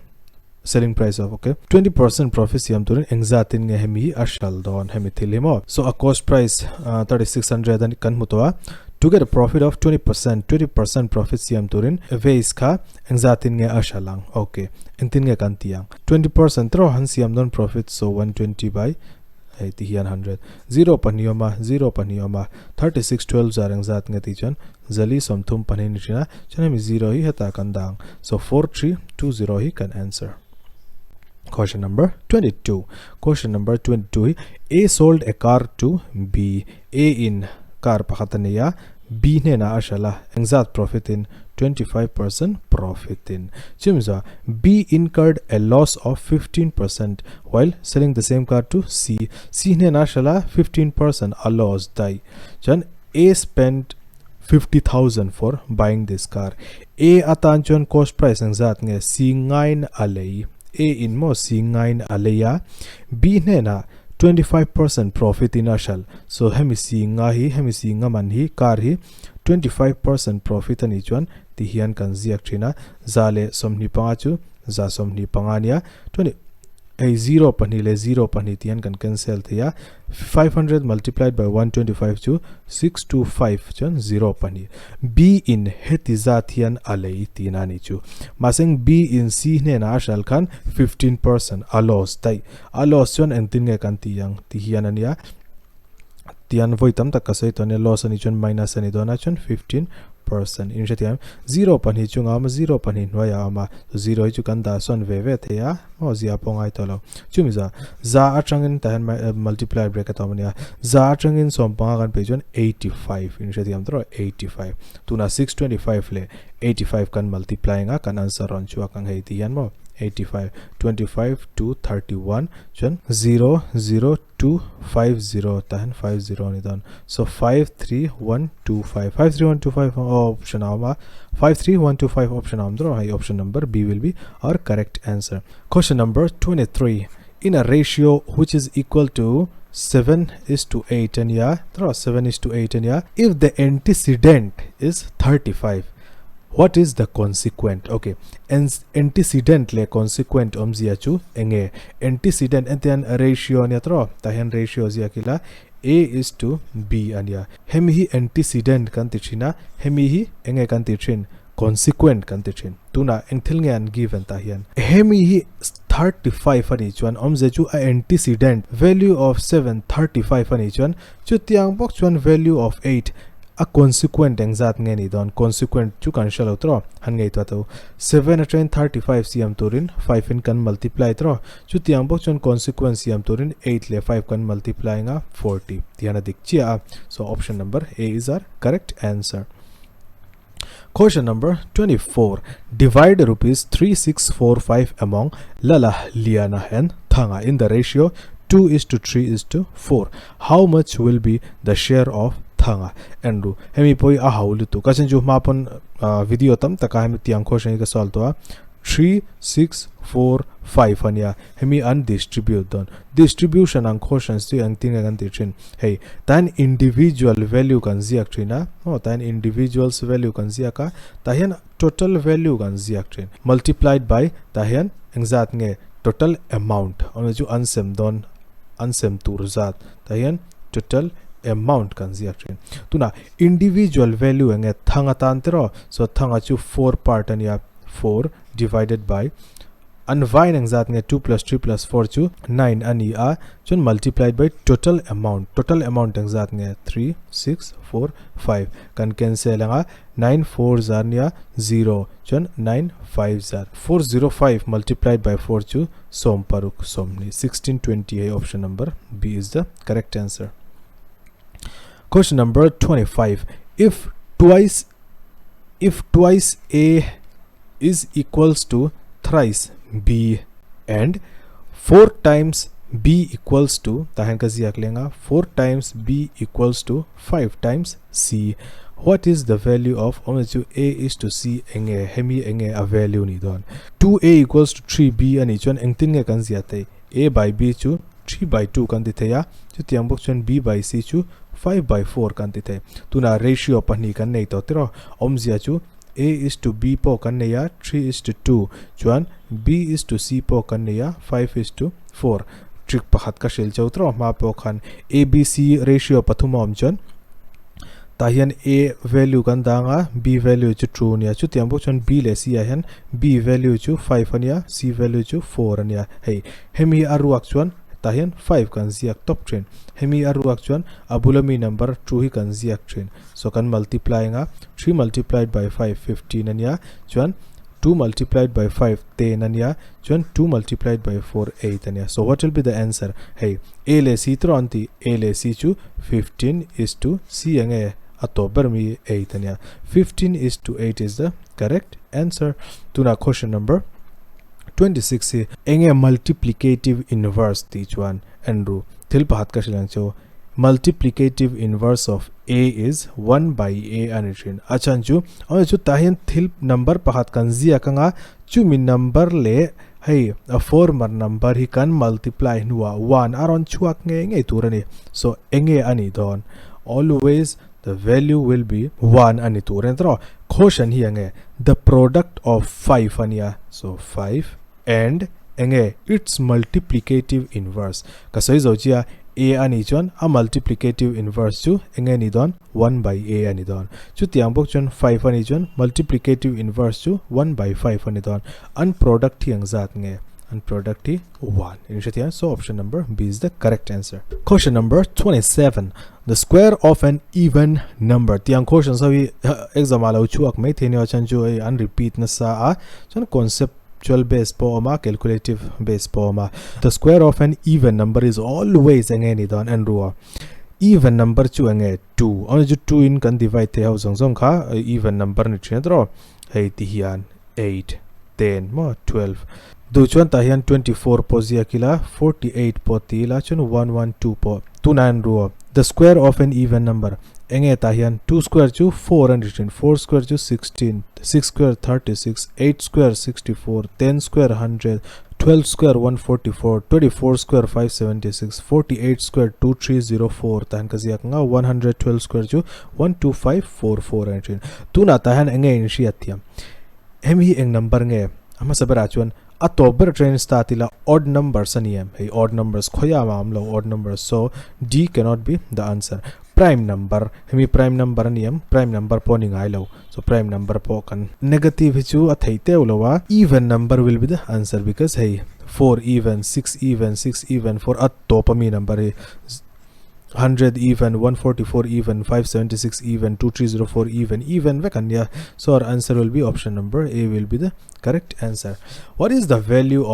S1: selling price of 20% profit siam turin engzatin nge hemi ashal don hemi thilimo. So a cost price 3600 and kan mutwa to get a profit of 20% profit siam turin vase kha engzatin nge ashalang entin nge kan tiang 20% tro han siam don profit so 120 by 100 0 panioma 36 12 zarang zat nge ti chan zali somthum panin china chana mi 0 hi heta kan dang so 4320 hi kan answer. Question number 22. Question number 22. A sold a car to B. A in car pakhataniya B ne na ashala exact profit in 25% profit in. Chimza B incurred a loss of 15% while selling the same car to C. C ne na ashala 15% a loss dai. Chan A spent 50,000 for buying this car. A atanchon cost price exact nge C ngain alei. A in mo C ngain aleya B ne na 25% profit in ashal so hemi C nga hi hemi C nga man hi car hi 25% profit ani chuan ti hian kan ziak thina zale somni panga chu za somni pangania 20 a 0 pani le 0 pani tian kan cancel thia 500 multiplied by 125 chu 625 chon 0 pani B in heti za thian alei tinani chu maseng B in C ne na ashal khan 15% a loss tai a loss chon entin nge kan tiang ti hian ania tian voitam ta kasai to ne loss ani chon minus ani dona chon 15% in shetiam 0 pani chunga ma 0 pani noya ma 0 chu kan da son ve thea mo zia pongai tolo chumiza za atangin tan multiply bracket amania za atangin som panga kan pe chon 85 in shetiam tro 85 tuna 625 le 85 kan multiply nga kan answer on chu akang hei ti yan mo 85 25 to 31 chon 00250 tan 50 ni don so 53125 53125 option ama 53125 option amdro hai option number B will be our correct answer. Question number 23. In a ratio which is equal to 7:8 and yeah throw 7:8 and yeah if the antecedent is 35 what is the consequent? Okay, antecedent le consequent omzia chu enge antecedent and then ratio nya tro tahen ratio zia kila A is to B ania hemi hi antecedent kan tichina hemi hi enge kan tichin consequent kan tichin tuna engthil nge an given tahian hemi hi 35 ani chuan omze chu a antecedent value of 735 ani chuan chu tiang bok chuan value of 8 a consequent exact nge ni don consequent chu kan shalo tro han ngei to 735 cm turin 5 in kan multiply tro chu tiang bok chon consequence cm turin 8 le 5 kan multiply nga 40 tiana dik chia so option number A is our correct answer. Question number 24. Divide rupees 3645 among Lala, Liana and Thanga in the ratio 2:3:4. How much will be the share of Thanga? Andrew hemi poi a haulu tu kasen ju mapon video tam taka hemi tiang question ka solve to 3645 ania hemi undistribute don distribution and questions ti ang tinga kan tichin hey tan individual value kan ziak trina no tan individuals value kan ziaka tahian total value kan ziak trin multiplied by tahian exact nge total amount on ju ansem don ansem tur zat tahian total amount kan ziak trin tuna individual value nge thanga tan tero so thanga chu 4 part ania 4 divided by unvine exact nge 2 plus 3 plus 4 chu 9 ani a chun multiplied by total amount exact nge 3 6 4 5 kan cancel nga 9 4 zarnia 0 chun 9 5 zar 405 multiplied by 4 chu som paruk somni 1620 option number B is the correct answer. Question number 25. If twice A is equals to thrice B and 4 times B equals to tahan ka ziak lenga 4 times B equals to 5 times C, what is the value of omju A is to C enge hemi enge a value ni don 2A equals to 3B ani chon engtin nge kan ziate A by B chu 3 by 2 kan ditheya chu tiang bok chon B by C chu 5 by 4 kan dithe tuna ratio pani kan nei to tiro omzia chu A is to B po kan neya 3 is to 2 chuan B is to C po kan neya 5 is to 4 trick pakhat ka shel chautro ma po khan ABC ratio pathumom chon tahian A value kan danga B value chu true nia chu tiambo chon B le C ahen B value chu 5 ania C value chu 4 ania hey hemi aruak chuan tahian 5 kan ziak top train hemi aruak chuan abulami number 2 hi kan ziak train so kan multiply nga 3 multiplied by 5 15 ania chuan 2 multiplied by 5 10 ania chuan 2 multiplied by 4 8 ania so what will be the answer hey a le c tronti a le c chu 15 is to c ange atober mi 8 ania 15 is to 8 is the correct answer tuna question number 26 enge multiplicative inverse ti chuan andrew thil pahat ka silang cho multiplicative inverse of a is 1 by a anitrin achan chu chu tahian thil number pahat kan zia kanga chu min number le hey a former number hi kan multiply nuwa 1 aron chuak nge turani so enge ani don always the value will be 1 ani turen tro question hi ange the product of 5 ania so 5 and enge its multiplicative inverse kasoi zochia a ani chon a multiplicative inverse chu enge ni don 1 by a ani don chu tiang bok chon 5 ani chon multiplicative inverse chu 1 by 5 ani don an product hi angzat nge and product hi 1 in shatia so option number b is the correct answer question number 27 the square of an even number tiang question sawi exam ala chuak mai theni achan chu an repeat na sa a chon conceptual base po ma calculative base po ma the square of an even number is always any don and ro even number chu ange 2 on ju 2 in kan divide the how zong kha even number ni thre dro hei ti hian 8 10 mo 12 du chuan ta hian 24 po zia kila 48 po ti la chun 112 po 29 ro the square of an even number enge ta hian 2 square chu 400 4 square chu 16 6 square 36 8 square 64 10 square 100 12 square 144 24 square 576 48 square 2304 tan ka ziak nga 112 square chu 12544 tuna ta han enge in shi atiam hemi eng number nge ama sabara chuan atober train statila odd numbers aniyam hey odd numbers khoya mamlo odd numbers so d cannot be the answer prime number hemi prime number aniyam prime number po ni ngai lo so prime number po kan negative chu athei te ulowa even number will be the answer because hey 4 even 6 even 6 even for atopami number 100 even 144 even 576 even 2304 even vekanya so our answer will be option number a will be the correct answer what is the value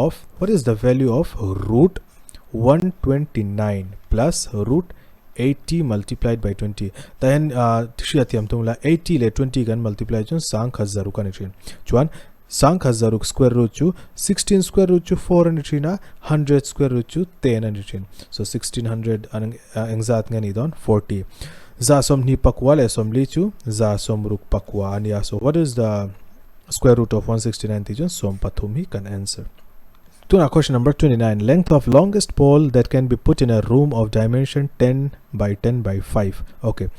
S1: of root 129 plus root 80 multiplied by 20 then shiyatiam tumla 80 le 20 gan multiply chun sang khazaru connection chuan sang khazaruk square root chu 16 square root chu 400 100 square root chu 10 so 1600 engzat ngani don 40 za som ni pakwa le som li chu za som ruk pakwa ania so what is the square root of 169 ti chun som pathum hi kan answer tuna question number 29 length of longest pole that can be put in a room of dimension 10 by 10 by 5 okay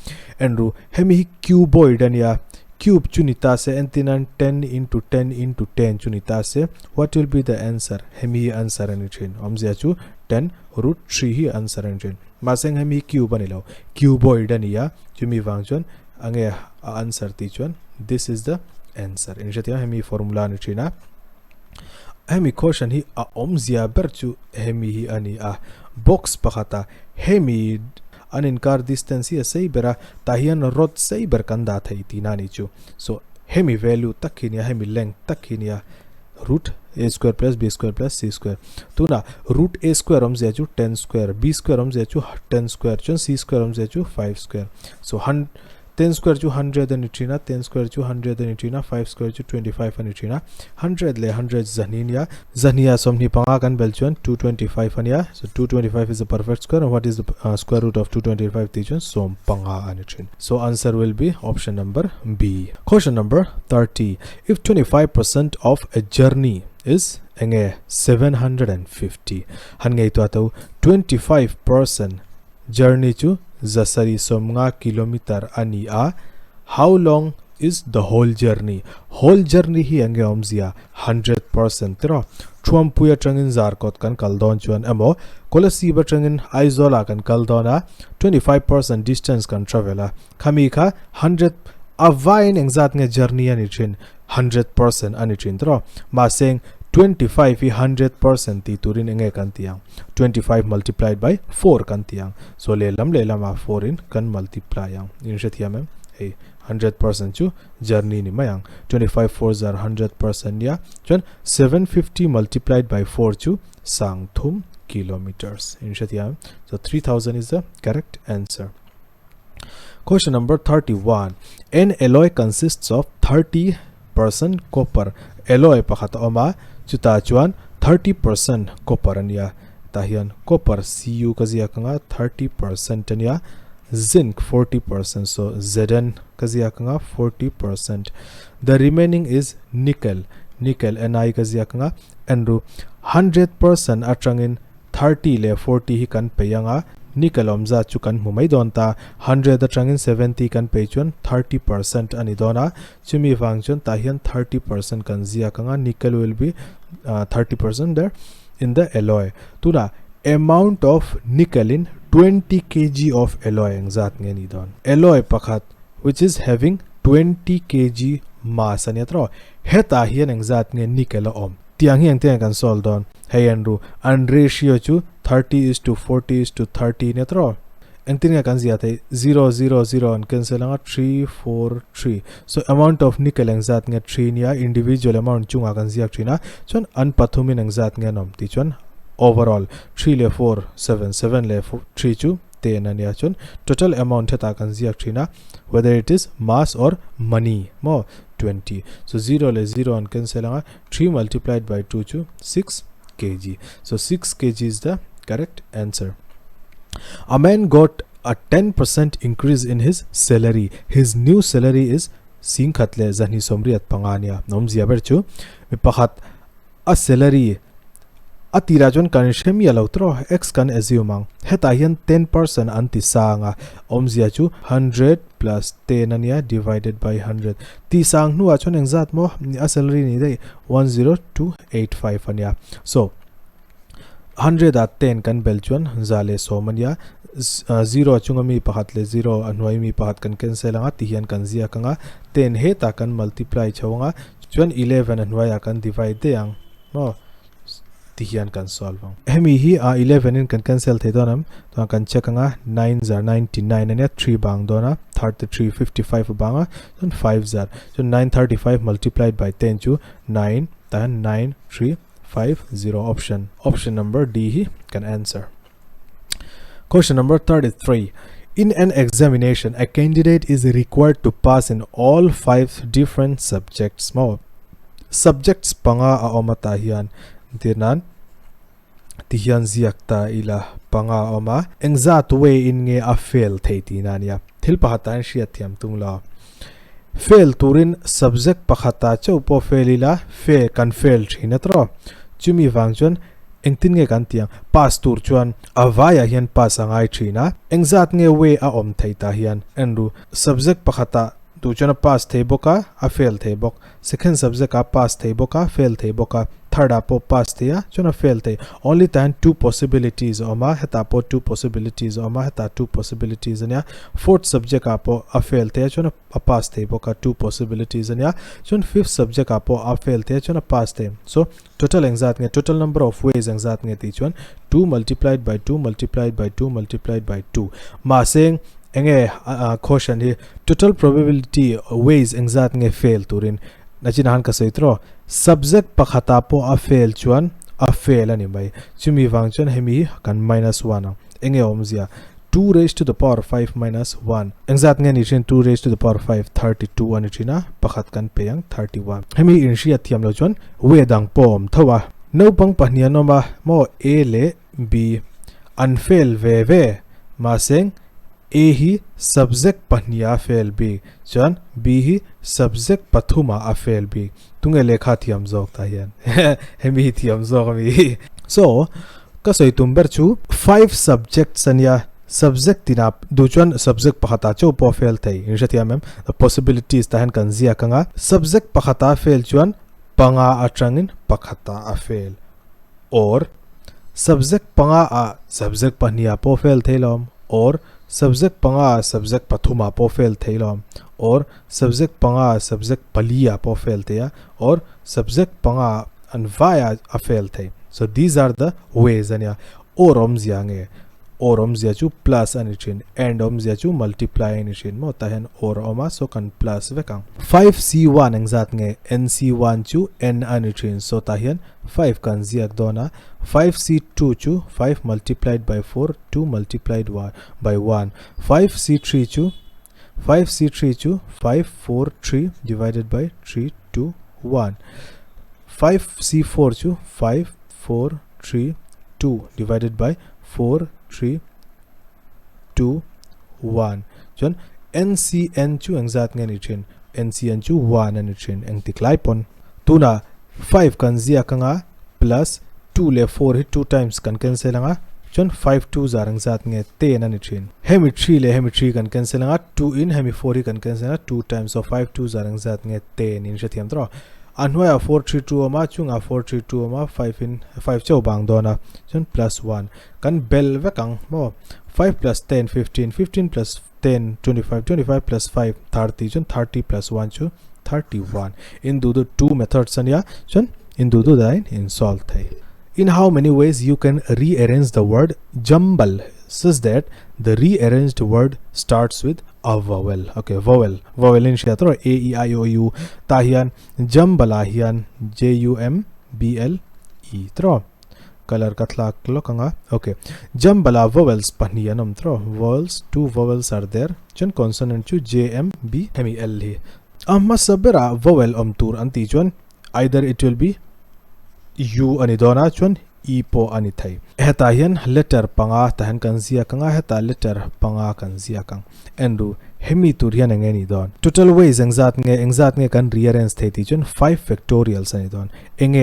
S1: andrew hemi cuboid ania cube chunita se entinan 10 into 10 into 10 chunita se what will be the answer hemi answer ani chin omzia chu 10 root 3 hi answer ani chin maseng hemi cube ani lo cuboid ania chumi wangchon ange answer ti chon this is the answer in jatia hemi formula ani china hemi question hi omzia berchu hemi hi ani box pakhata hemi unincur distance hi sei bera tahian rod sei ber kanda thai tinani chu so hemi value takhinia hemi length takhinia root a square plus b square plus c square tuna root a square omzia chu 10 square b square omzia chu 10 square chun c square omzia chu 5 square so 10 square chu 100 and itrina 10 square chu 100 and itrina 5 square chu 25 and itrina 100 le 100 zania somni panga kan belchon 225 ania so 225 is a perfect square and what is the square root of 225 tichon som panga anitrin so answer will be option number b question number 30 if 25% of a journey is enge 750 hangai to atau 25% journey chu zasari somnga kilometer ani how long is the whole journey hi ange omzia 100% tro chuampuya trangin zarkot kan kaldon chuan amo kolasi ba trangin aizola kan kaldona 25% distance kan travela khami kha 100 avain engzat nge journey ani thin 100% ani thin tro ma seng 25 hi 100% ti turin enge kan tiang 25 multiplied by 4 kan tiang so le lam 4 in kan multiply yang in sha thiam em hey 100% chu journey ni mayang 25 4s are 100% ya chon 750 multiplied by 4 chu sang thum kilometers in sha thiam so 3000 is the correct answer. Question number 31. An alloy consists of 30% copper. Alloy pakhat oma chuta chuan 30% copper ania tahian copper Cu kazia kanga 30% ania zinc 40% so Zn kazia kanga 40%. The remaining is nickel Ni kazia kanga andru 100% atrangin 30 le 40 hi kan peyanga nickel omza chukan mumai donta 100 atrangin 70 kan pechun 30% ani dona chumi wangchun tahian 30% kan zia kanga nickel will be 30% there in the alloy tuna amount of nickel in 20 kg of alloy engzat nge ni don alloy pakhat which is having 20 kg mass ani atro heta hian engzat nge nickel om tiang hiang te kan sol don hey andru and ratio chu 30:40:30 netro engtin kan zia te 0 0 0 and cancel anga 3 4 3 so amount of nickel engzat nge 3 nia individual amount chunga kan zia trina chon an pathumin engzat nge nom ti chon overall 3 le 4 7 7 le 3 chu 10 ania chon total amount heta kan zia trina whether it is mass or money mo 20 so 0 le 0 and cancel anga 3 multiplied by 2 chu 6 kg so 6 kg is the correct answer. A man got a 10% increase in his salary. His new salary is sing khatle zani somriat pangania nom ziaberchu mi pakhat a salary atira jon kan shemi alotro x kan assume heta hian 10% anti sanga omzia chu 100 plus 10 ania divided by 100 ti sang nu a chon engzat mo a salary ni dei 10285 ania so 100 at 10 kan belchuan zale somania 0 chungami pakhat le 0 anwai mi pakhat kan cancel anga tihian kan zia kanga 10 heta kan multiply chawanga chuan 11 anwai kan divide de ang no tihian kan solve hemi hi a 11 in kan cancel thedonam to kan check anga 9 zar 99 ania 3 bang dona 33 55 banga then 5 zar so 935 multiplied by 10 chu 9 then 9 3 5 0 option number D he can answer. Question number 33. In an examination, a candidate is required to pass in all 5 different subjects. Mo subjects panga a omata hian dinan tihian ziakta ila panga oma engzat way in nge a fail theiti nania thil pahatan shia thiam tungla fail turin subject pakhata chaupo failila fe kan fail thinatro chumi wangchon engtin nge kan tiang pass tur chuan awaya hian pass angai thina engzat nge way a om theita hian enru subject pakhata tu chona pass theiboka a fail theibok second subject a pass theiboka fail theiboka third apo pass theya chona fail thei only tan 2 possibilities oma heta po 2 possibilities oma heta 2 possibilities ania fourth subject apo a fail theya chona a pass theiboka 2 possibilities ania chon fifth subject apo a fail theya chona pass the so total engzat nge total number of ways engzat nge ti chon 2 multiplied by 2 multiplied by 2 multiplied by 2 ma seng enge caution hi total probability ways engzat nge fail turin nachin han ka soitro subject pakhata po a fail chuan a fail ani mai chumi wangchon hemi kan -1 enge omzia 2 raised to the power 5 minus 1 engzat nge ni chen 2 raised to the power 5 32 ani china pakhat kan peyang 31 hemi inshia thiam lo chon wedang pom thawa no pang pahnia noma mo a le b unfail ve ma seng A hi subject pahnia fail b chan b hi subject pathuma a fail b tunge lekha thiam jok ta hian hemi thiam jok mi so ka soi tumber chu 5 subjects ania subject tina duchan subject pakhata cho po fail thei injatiam mem the possibilities ta han kan zia kanga subject pakhata fail chuan panga atangin pakhata a fail or subject panga a subject pahnia po fail thailom or subject panga subject pathuma po fail thailom or subject panga subject palia po fail theya or subject panga and via a fail thai. So these are the ways ania or omzia nge or omzia chu plus anichin and omzia chu multiply anichin mo tahen or oma so kan plus vekang 5c1 engzat nge nc1 chu n anichin so tahen 5 kan ziak dona 5c2 chu 5 multiplied by 4 2 multiplied by 1 5c3 chu 5 4 3 divided by 3 2 1 5c4 chu 5 4 3 2 divided by 4 3 2 1 chon ncn chu engzat nge ni thin ncn chu 1 ani thin eng tiklai pon tuna 5 kan zia kanga plus 2 le 4 hi 2 times kan cancel anga chon 5 2 zarang zat nge 10 ani thin hemi 3 le hemi 3 kan cancel anga 2 in hemi 4 hi kan cancel anga 2 times of 5 2 zarang zat nge 10 in shethiam tro anhoya 4 3 2 ma chunga 4 3 2 ma 5 in 5 chau bang dona chon plus 1 kan bel vekang mo 5 plus 10 15 15 plus 10 25 25 plus 5 30 chon 30 plus 1 chu 31 in do the two methods ania chon in do the line in solve thai. In how many ways you can rearrange the word jumble such that the rearranged word starts with a vowel. Okay, vowel in shatro a e i o u tahian jumble hian j u m b l e tro color katla klokanga. Okay, jumble vowels panianam tro vowels, two vowels are there chon consonant chu j m b hemi l hi amma sabera vowel tur anti chon either it will be u ani dona chon e po ani thai heta hian letter panga tahan kan zia kanga heta letter panga kan zia kang endu hemi tur hian engeni don total ways engzat nge kan rearrange thei ti chon 5 factorials ani don enge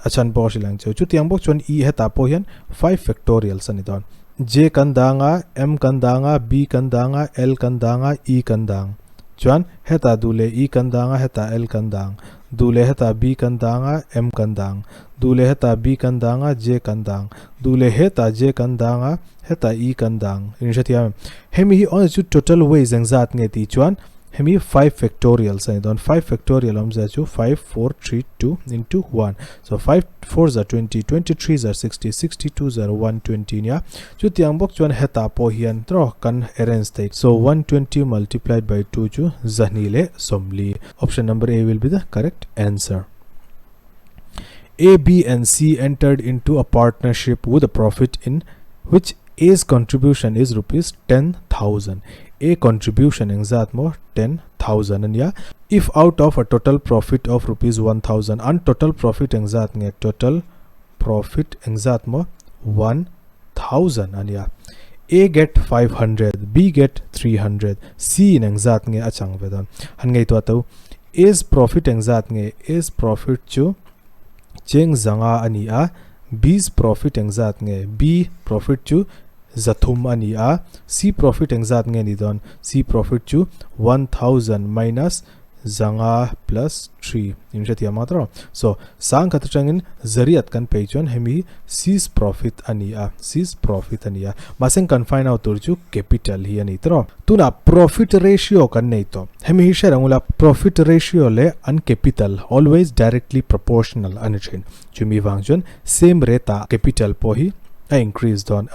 S1: achan bo shilang chu tiang bok chon e heta po hian 5 factorials ani don j kan danga m kan danga b kan danga l kan danga e kan dang chuan heta dule e kan danga heta l kan dang dule heta b kan danga m kan dang dule heta b kan danga j kan dang dule heta j kan danga heta e kan dang in shatia hemi on chu total ways engzat nge ti chuan hemi 5 factorials ani don 5 factorial omza chu 5 4 3 2 into 1 so 5 4s are 20 23s are 60 62s are 120 nya chu tiang bok chuan heta po hian tro kan arrange thei so 120 multiplied by 2 chu zahni le somli option number a will be the correct answer. A, B and C entered into a partnership with a profit in which A's contribution is rupees 10,000. A contribution engzat mo 10,000 and yeah if out of a total profit of rupees 1,000 and total profit engzat nge total profit engzat mo 1,000 and yeah A get 500 B get 300 C in engzat nge achang vedan han ngai to to A's profit engzat nge A's profit chu cheng zanga ani a B's profit engzat nge B profit chu zathum ani a C profit engzat nge ni don C profit chu 1000 minus zanga plus 3 in shatia matro so sang khatchangin zariat kan peichon hemi C's profit ani a maseng kan find out turju capital hi ani tro tuna profit ratio kan nei to hemi sharangula profit ratio le an capital always directly proportional ani chin chumi wangjon same rate capital po hi a increased on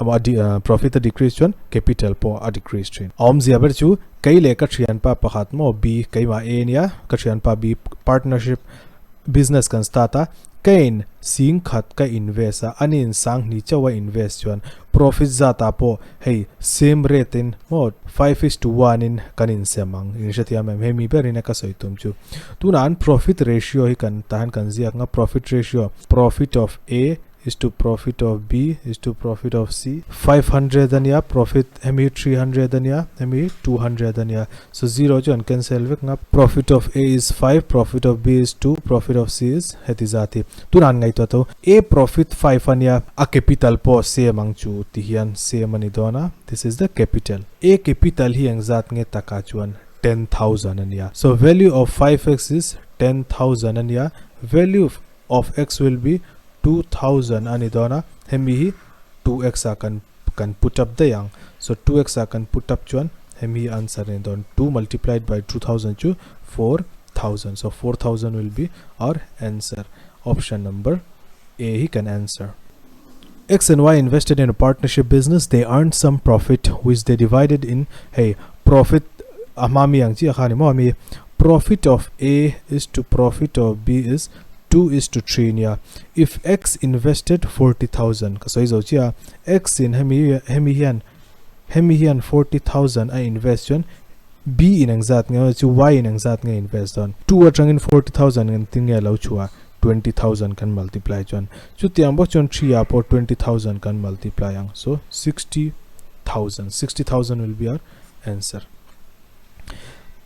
S1: profit a decreased on capital po a decreased train om ziaber chu kai le ka thian pa pakhat mo b kai ma a nia ka thian pa b partnership business kan starta kain sing khat ka invest a anin sang ni chawa invest chuan profit zata po hey same rate in mod 5:1 in kanin semang in shatia mem hemi berina ka soitum chu tunan profit ratio hi kan tahan kan ziak nga profit ratio profit of a is to profit of B is to profit of C 500 ania profit hemi 300 ania hemi 200 ania so 0 jon cancel vek nga profit of A is 5 profit of B is 2 profit of C is hetizati tunan ngai to A profit 5 ania a capital po same ang chu ti hian same ani dona this is the capital A capital hi engzat nge taka chuan 10,000 ania so value of 5x is 10,000 ania value of x will be 2,000 ani dona hemi 2x can put up the yang so 2x can put up chuan hemi answer in don 2 multiplied by 2,000 chu 4,000 so 4,000 will be our answer option number A he can answer. X and Y invested in a partnership business. They earned some profit which they divided in. Hey, profit amami ang chi akhani mo ami profit of A is to profit of B is 2 is to 3 niya. If X invested 40,000 so iso chia X in hemi hian 40,000 I invest yon B in exact nga chu Y in exact nga invest on 2 atang in 40,000 and thing ya lo chua 20,000 can multiply chon chu tiang bo chon 3 up or 20,000 can multiply ang so 60,000 will be our answer.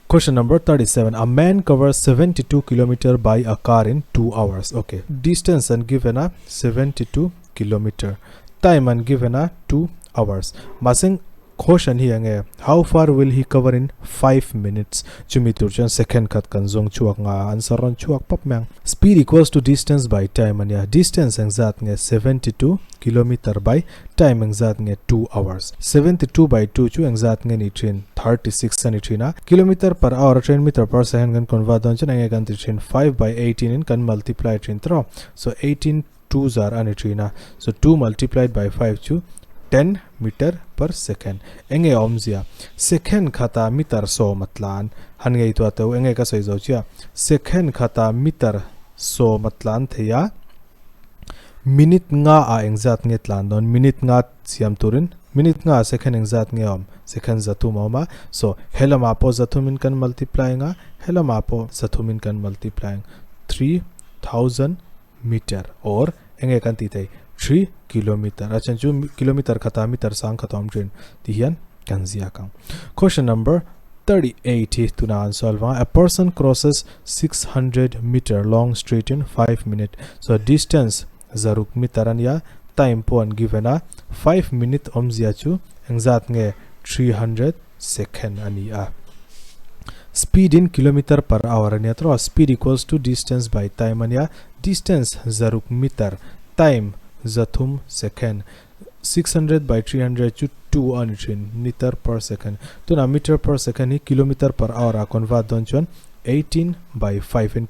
S1: Question number 37. A man covers 72 km by a car in 2 hours. Okay, distance and given a 72 km, time and given a 2 hours. Masing question here, how far will he cover in 5 minutes? Chumiturchan second cut kanzong chuak nga answer on chuak pop mang. Speed equals to distance by time and yeah, distance exact nga 72 km by time exact nga 2 hours. 72 by 2 chu exact nga ni train 36 ani train kilometer per hour train meter per second kan convert don chan nga kan train 5 by 18 in kan multiply train thro so 18 2s are ani train so 2 multiplied by 5 chu 10 meter per second. Enge omzia second khata meter so matlan han ngei to to enge ka soi zo chia second khata meter so matlan theya minute nga a exact nge tlan don minute nga siam turin minute nga second exact nge om second zatu mama so helama po zatumin kan multiply nga helama po zatumin kan multiply 3000 meter or enge kan ti tai 3 kilometer achan chu kilometer khata meter sang khatom train tihian kanzia kang. Question number 38 to now solve. A person crosses 600 meter long street in 5 minutes. So distance zaruk mitaran ya time po an given a 5 minute omzia chu exact nge 300 second ani a. Speed in kilometer per hour ania thro speed equals to distance by time ania distance zaruk meter time zathum second 600 by 300 chu 2 on train meter per second to na meter per second hi kilometer per hour a convert don chon 18 by 5 in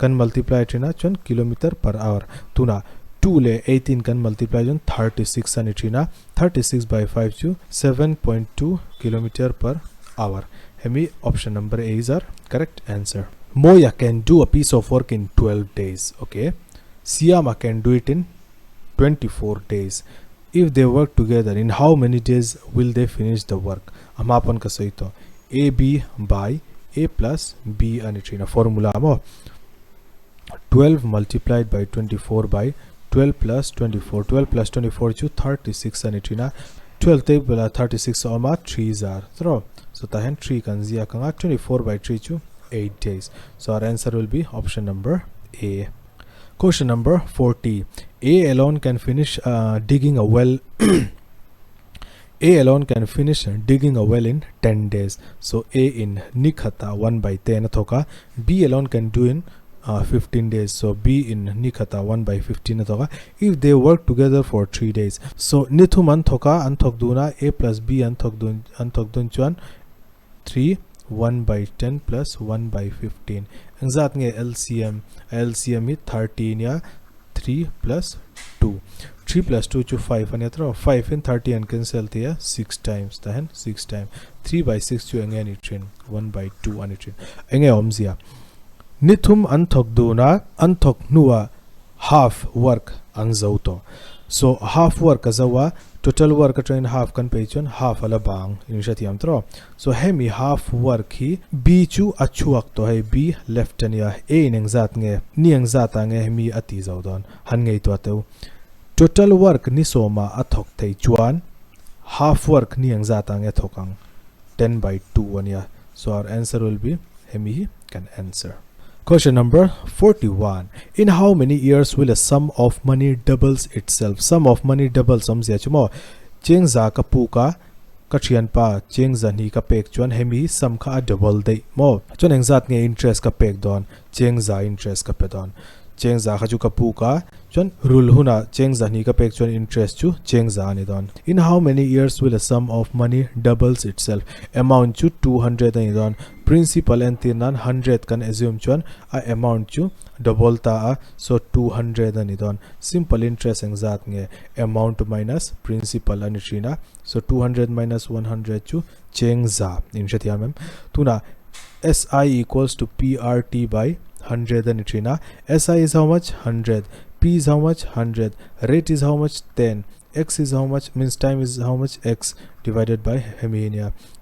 S1: can multiply trina chon kilometer per hour to na 2 le 18 can multiply chon 36 ani trina 36 by 5 chu 7.2 kilometer per hour. Hemi option number A is our correct answer. Moya can do a piece of work in 12 days. Okay, Siyama can do it in 24 days. If they work together, in how many days will they finish the work? Amapan kasaito AB by A plus B anitrina formula mo 12 multiplied by 24 by 12 plus 24 12 plus 24 chu 36 anitrina 12 table 36 oma 3s are throw so tahan 3 kanzia kanga 24 by 3 chu 8 days. So our answer will be option number A. Question number 40. A alone can finish digging a well. A alone can finish digging a well in 10 days. So A in Nikhata 1 by 10 thoka. B alone can do in 15 days. So B in Nikhata 1 by 15 thoka. If they work together for 3 days. So Nithuman thoka anthok duna A plus B anthok dun chuan 3 1 by 10 plus 1 by 15. Exact nge LCM is 13 ya 3 plus 2. 3 plus 2 chu 5 and yatra 5 in 30 and cancel the 6 times then 6 times 3 by 6 chu enge train 1 by 2 ani train enge omzia nithum anthok duna anthok nuwa half work anzauto. So half work azawa total work train half kan pechon half ala bang initiatiam tro so hemi half work hi B chu achuak to hai B left ania A neng zat nge niang zata nge hemi ati zawdon han ngei to ateu total work ni soma athok thei chuan half work niang zata nge thokang 10 by 2 ania. So our answer will be hemi can answer. Question number 41. In how many years will a sum of money doubles itself? Sum of money doubles somzia chumo chengza ka puka kachian pa chengza ni ka pek chuan hemi sum kha double dei mo chon engzat nge interest ka pek don chengza interest ka pe don chengza kha chu ka puka chuan rule huna chengza ni ka pek chuan interest chu chengza ani don. In how many years will a sum of money doubles itself? Amount chu 200 ani don. Principal and tinan 100 kan assume chuan a amount chu double ta a so 200 ani don. Simple interest engzat nge amount minus principal ani trina so 200 minus 100 chu chengza in shetiam mem tuna SI equals to PRT by 100 and trina. SI is how much? 100. P is how much? 100. Rate is how much? 10. X is how much? Means time is how much? X divided by hemi.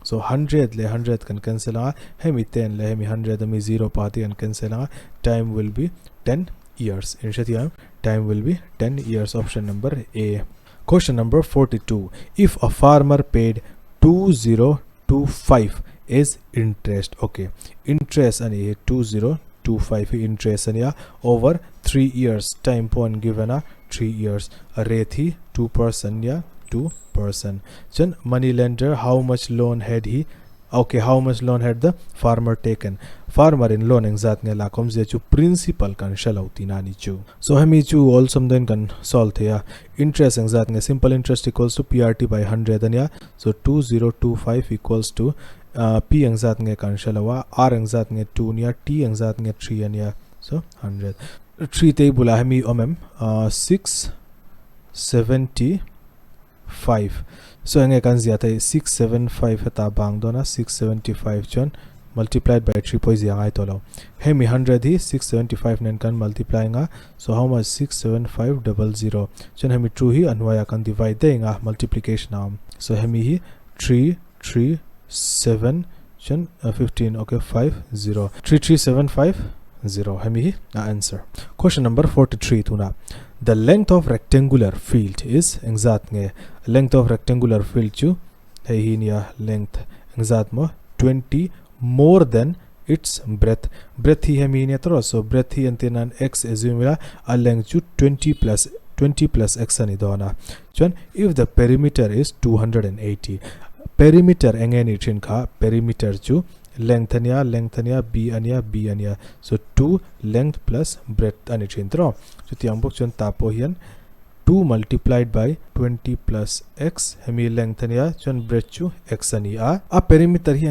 S1: So 100 le 100 can cancel hemi 10 le hemi 100 hemi 0 party and cancel time will be 10 years. In shetiam time will be 10 years. Option number A. Question number 42. If a farmer paid 2025 is interest, okay, interest and 2025 interest and over 3 years, time point given 3 years, a rate 2% 2%. Then money lender, how much loan had he? Okay, how much loan had the farmer taken? Farmer in loan engzat nge la komze chu principal kan shalauti nani chu. So hemi chu also then can solve here. Interest engzat nge simple interest equals to PRT by 100 and so 2025 equals to P engzat nge kan shalawa, R engzat nge 2 niya, T engzat nge 3 and so 100. 3 table hemi omem 675. So nge kan zia tai 675 hata bang dona 675 chon multiplied by 3 pois yang ai tolo. Hemi 100 hi 675 nen kan multiply nga so how much 67500 chon hemi 2 hi anwaya kan divide de nga multiplication so hemi hi 3377 chon 15 okay 50 33750 hemi hi answer. Question number 43 tuna. The length of rectangular field is engzat nge length of rectangular field chu hey hi nia length engzat mo 20 more than its breadth. Breadth hi hemi nia tro so breadth hi antenan x assume a length chu 20 plus x ani dona chon if the perimeter is 280 perimeter engeni thin kha perimeter chu length ania b ania so 2 length plus breadth ani thin tro so tiang bok chon tapo hian 2 multiplied by 20 plus x hemi length ania chon breadth chu x ani a perimeter hi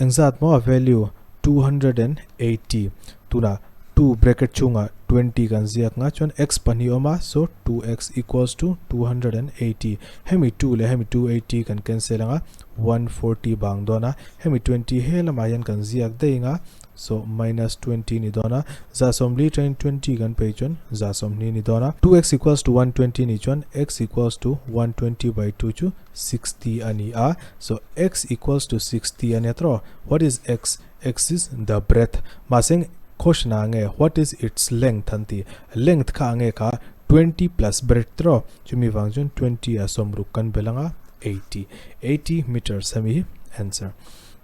S1: engzat mo value 280 tuna 2 bracket chunga 20 kan ziak nga chon x pani oma so 2x equals to 280 hemi 2 le hemi 280 kan cancel nga 140 bang dona hemi 20 hela mayan kan ziak de nga so minus 20 ni dona za somli 20 kan pe chon za somni ni dona 2x equals to 120 ni chon x equals to 120 by 2 chu 60 ani a so x equals to 60 ani tro. What is x? X is the breadth. Masing question ange what is its length anti length ka ange ka 20 plus breadth tro chumi wangjon 20 asomru kan belanga 80 meters hemi answer.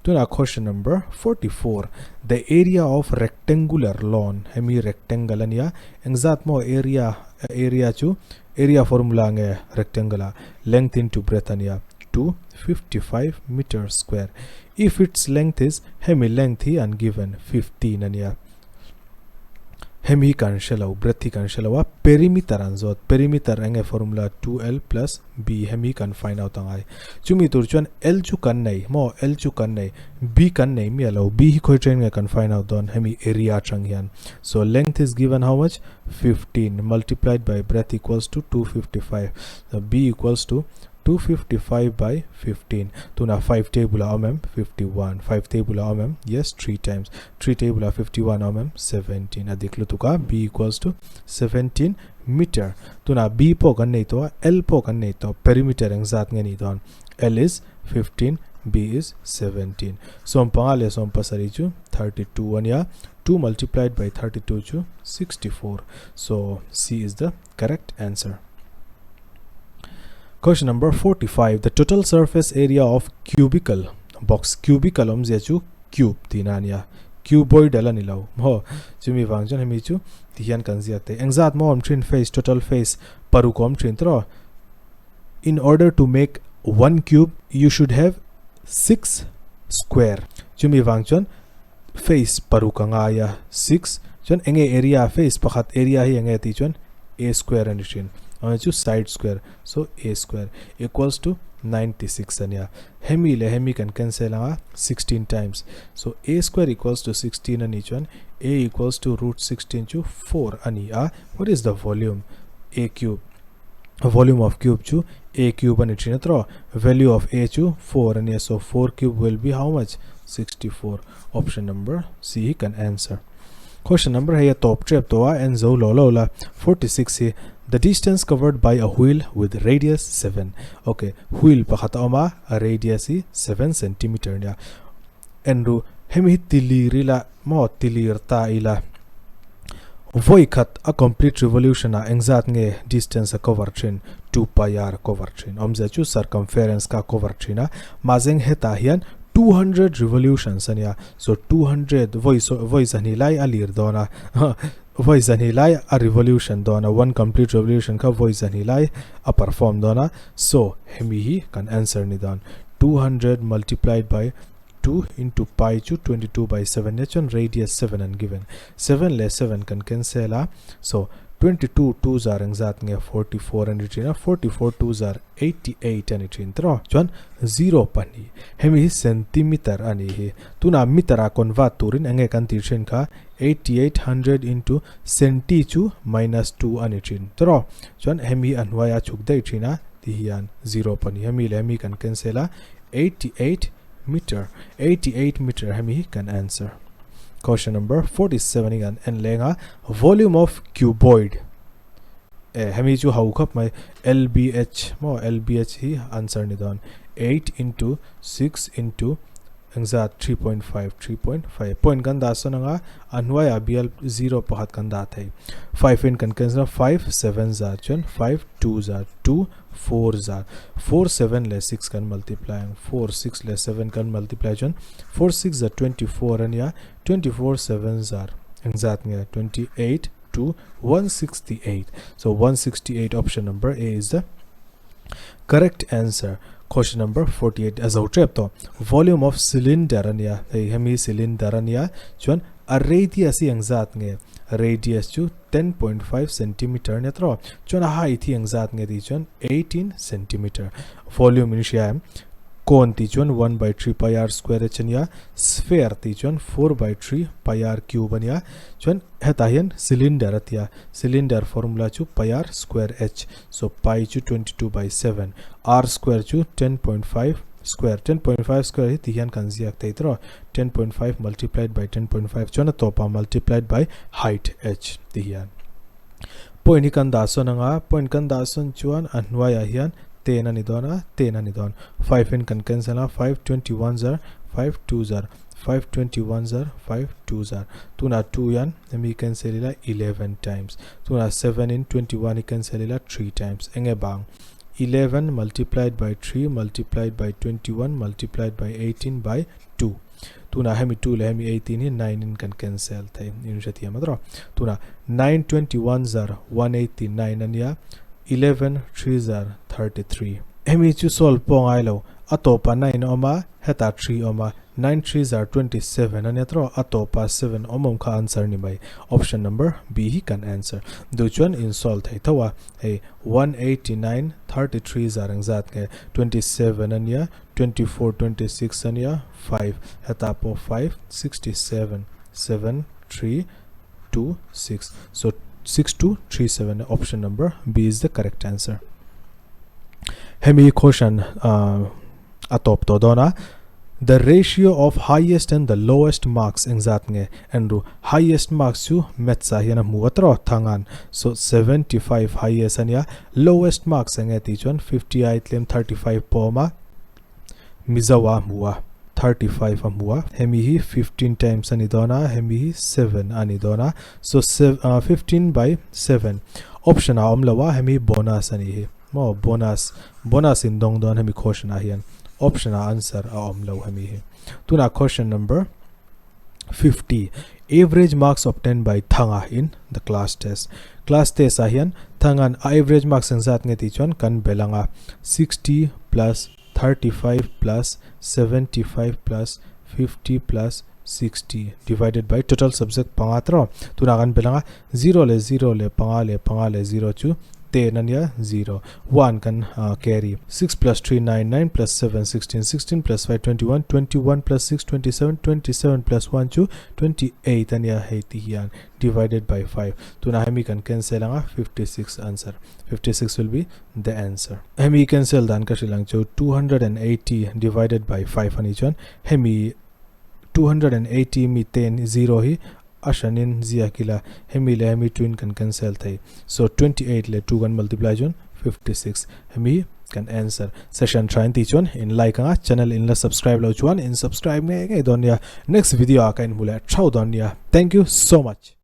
S1: Tuna question number 44. The area of rectangular lawn hemi rectangle ania engzat mo area chu area formula ange rectangular length into breadth ania 255 meters square. If its length is hemi length hi ungiven 15 ania hemi kan shalo breadth kan shalawa perimeter anzot perimeter ange formula 2l plus b hemi kan find out angai chumi tur chuan l chu kan nei mo l chu kan nei b kan nei mi alo b hi khoi train kan find out don hemi area changyan so length is given how much 15 multiplied by breadth equals to 255 so b equals to 255 by 15 tuna 5 table mm 51 5 table mm yes 3 times 3 table 51 mm 17 adiklu tuka b equals to 17 meter tuna b po kan nei to l po kan nei to perimeter engzat ngani don l is 15 b is 17 som pangale som pasari chu 32 ania 2 multiplied by 32 chu 64 so c is the correct answer. Question number 45. The total surface area of cubicle box cubicle omzechu cube tinania cuboid alani law ho chumi wangjon hemi chu tihan kan ziate engzat mo trin face total face parukom trin tro in order to make one cube you should have 6 square chumi wangjon face parukanga ya 6 chon enge area face pakhat area hi enge ti chon a square and chin chu side square so a square equals to 96 ania hemi le hemi can cancel 16 times so a square equals to 16 and each one a equals to root 16 to 4 ani what is the volume a cube volume of cube chu a cube and it's value of a chu 4 and so 4 cube will be how much 64 option number C can answer question number here top trap to and zo lola 46 here the distance covered by a wheel with radius 7 okay wheel pakhat oma a radius 7 centimeter nya enru hemi tilirila mo tilirta ila voi khat a complete revolution a engzat nge distance a cover train 2 pi r cover train omza chu circumference ka cover train a mazeng heta hian 200 revolutions ania so 200 voice ani lai alir dona voice ani lai a revolution dona one complete revolution ka voice ani lai a perform dona so hemi hi can answer ni don 200 multiplied by 2 into pi to 22 by 7 nation radius 7 and given 7 less 7 can cancel so 22 2s are exact 44 and it 44 2s are 88 and it intro chon 0 pani hemi centimeter ani hi tuna meter a convert turin enge kan tirchen ka 8800 into centi chu minus 2 ani chin tro chon hemi anwaya chuk dei china ti hian 0 pani hemi le hemi kan cancel 88 meter hemi can answer question number 47 again and lenga volume of cuboid hemi chu how khap my lbh hi answer ni don 8 into 6 into exact 3.5 point ganda sonanga anwaya bl 0 pahat kanda thai 5 in can cancel 5 7s are 5 2s are 2 4s are 4 7 less 6 can multiply 4 6 less 7 can multiply 4 6 are 24 and 24 7s are exact 28 to 168 so 168 option number A is the correct answer question number 48 as out trap to volume of cylinder ania hemi cylinder ania chon a radius exact radius chu 10.5 centimeter netro chon height exact di chon 18 centimeter volume initial cone ti chon 1 by 3 pi r square chania sphere ti chon 4 by 3 pi r cube ania chon heta hian cylinder atia cylinder formula chu pi r square h so pi chu 22 by 7 r square chu 10.5 square 10.5 square hi tihan kan ziak teitro 10.5 multiplied by 10.5 chona topa multiplied by height h tihan point kan da sonanga point kan da son chuan anwaya hian 10 ani dona 10 ani don 5 in can cancel 5 21s are 5 2s are 5 21s are 5 2s are tuna 2 yan we cancel 11 times tuna 7 in 21 cancel 3 times enge bang 11 multiplied by 3 multiplied by 21 multiplied by 18 by 2 tuna hemi 2 le hemi 18 hi 9 in can cancel thai injati amadro tuna 9 21s are 189 ania 11 3s are 33 hemi chu sol pong ai lo atopa 9 oma heta 3 oma 9 3s are 27 and yatro atopa 7 omom kha answer ni mai option number B he can answer duchon in sol thai thawa hey 189 33s are exact 27 and ya 24 26 and ya 5 heta po 5 67 7 3 2 6 so 6237 option number B is the correct answer hemi question atop to dona the ratio of highest and the lowest marks exact nge and highest marks you metsa hiana muatro thangan so 75 highest and ya lowest marks nge tichon 58 lem 35 poma mizawa muwa 35 amua hemi hi 15 times anidona hemi hi 7 anidona so 15 by 7 option a omlawa hemi bonus ani hi mo bonus in dong don hemi question a hian option a answer a omlo hemi hi tuna question number 50 average marks obtained by thanga in the class test a hian thangan average marks exact nge ti chon kan belanga 60 plus 35 plus 75 plus 50 plus 60 divided by total subject pangatro tuna kan belanga 0 le 0 le panga le 0 chu 10 ania 0 1 kan carry 6 plus 3 9 9 plus 7 16 16 plus 5 21 21 plus 6 27 27 plus 1 chu 28 ania heiti hian divided by 5 tuna hemi kan cancel anga 56 answer 56 will be the answer hemi cancel dan ka silang chu 280 divided by 5 ani chon hemi 280 mi 10 0 hi ashanin zia kila hemi le hemi twin kan cancel thai so 28 le 2 kan multiply jon 56 hemi kan answer session train ti chon in like anga channel in la subscribe lo chuan in subscribe nge donia next video akain mula thau donia thank you so much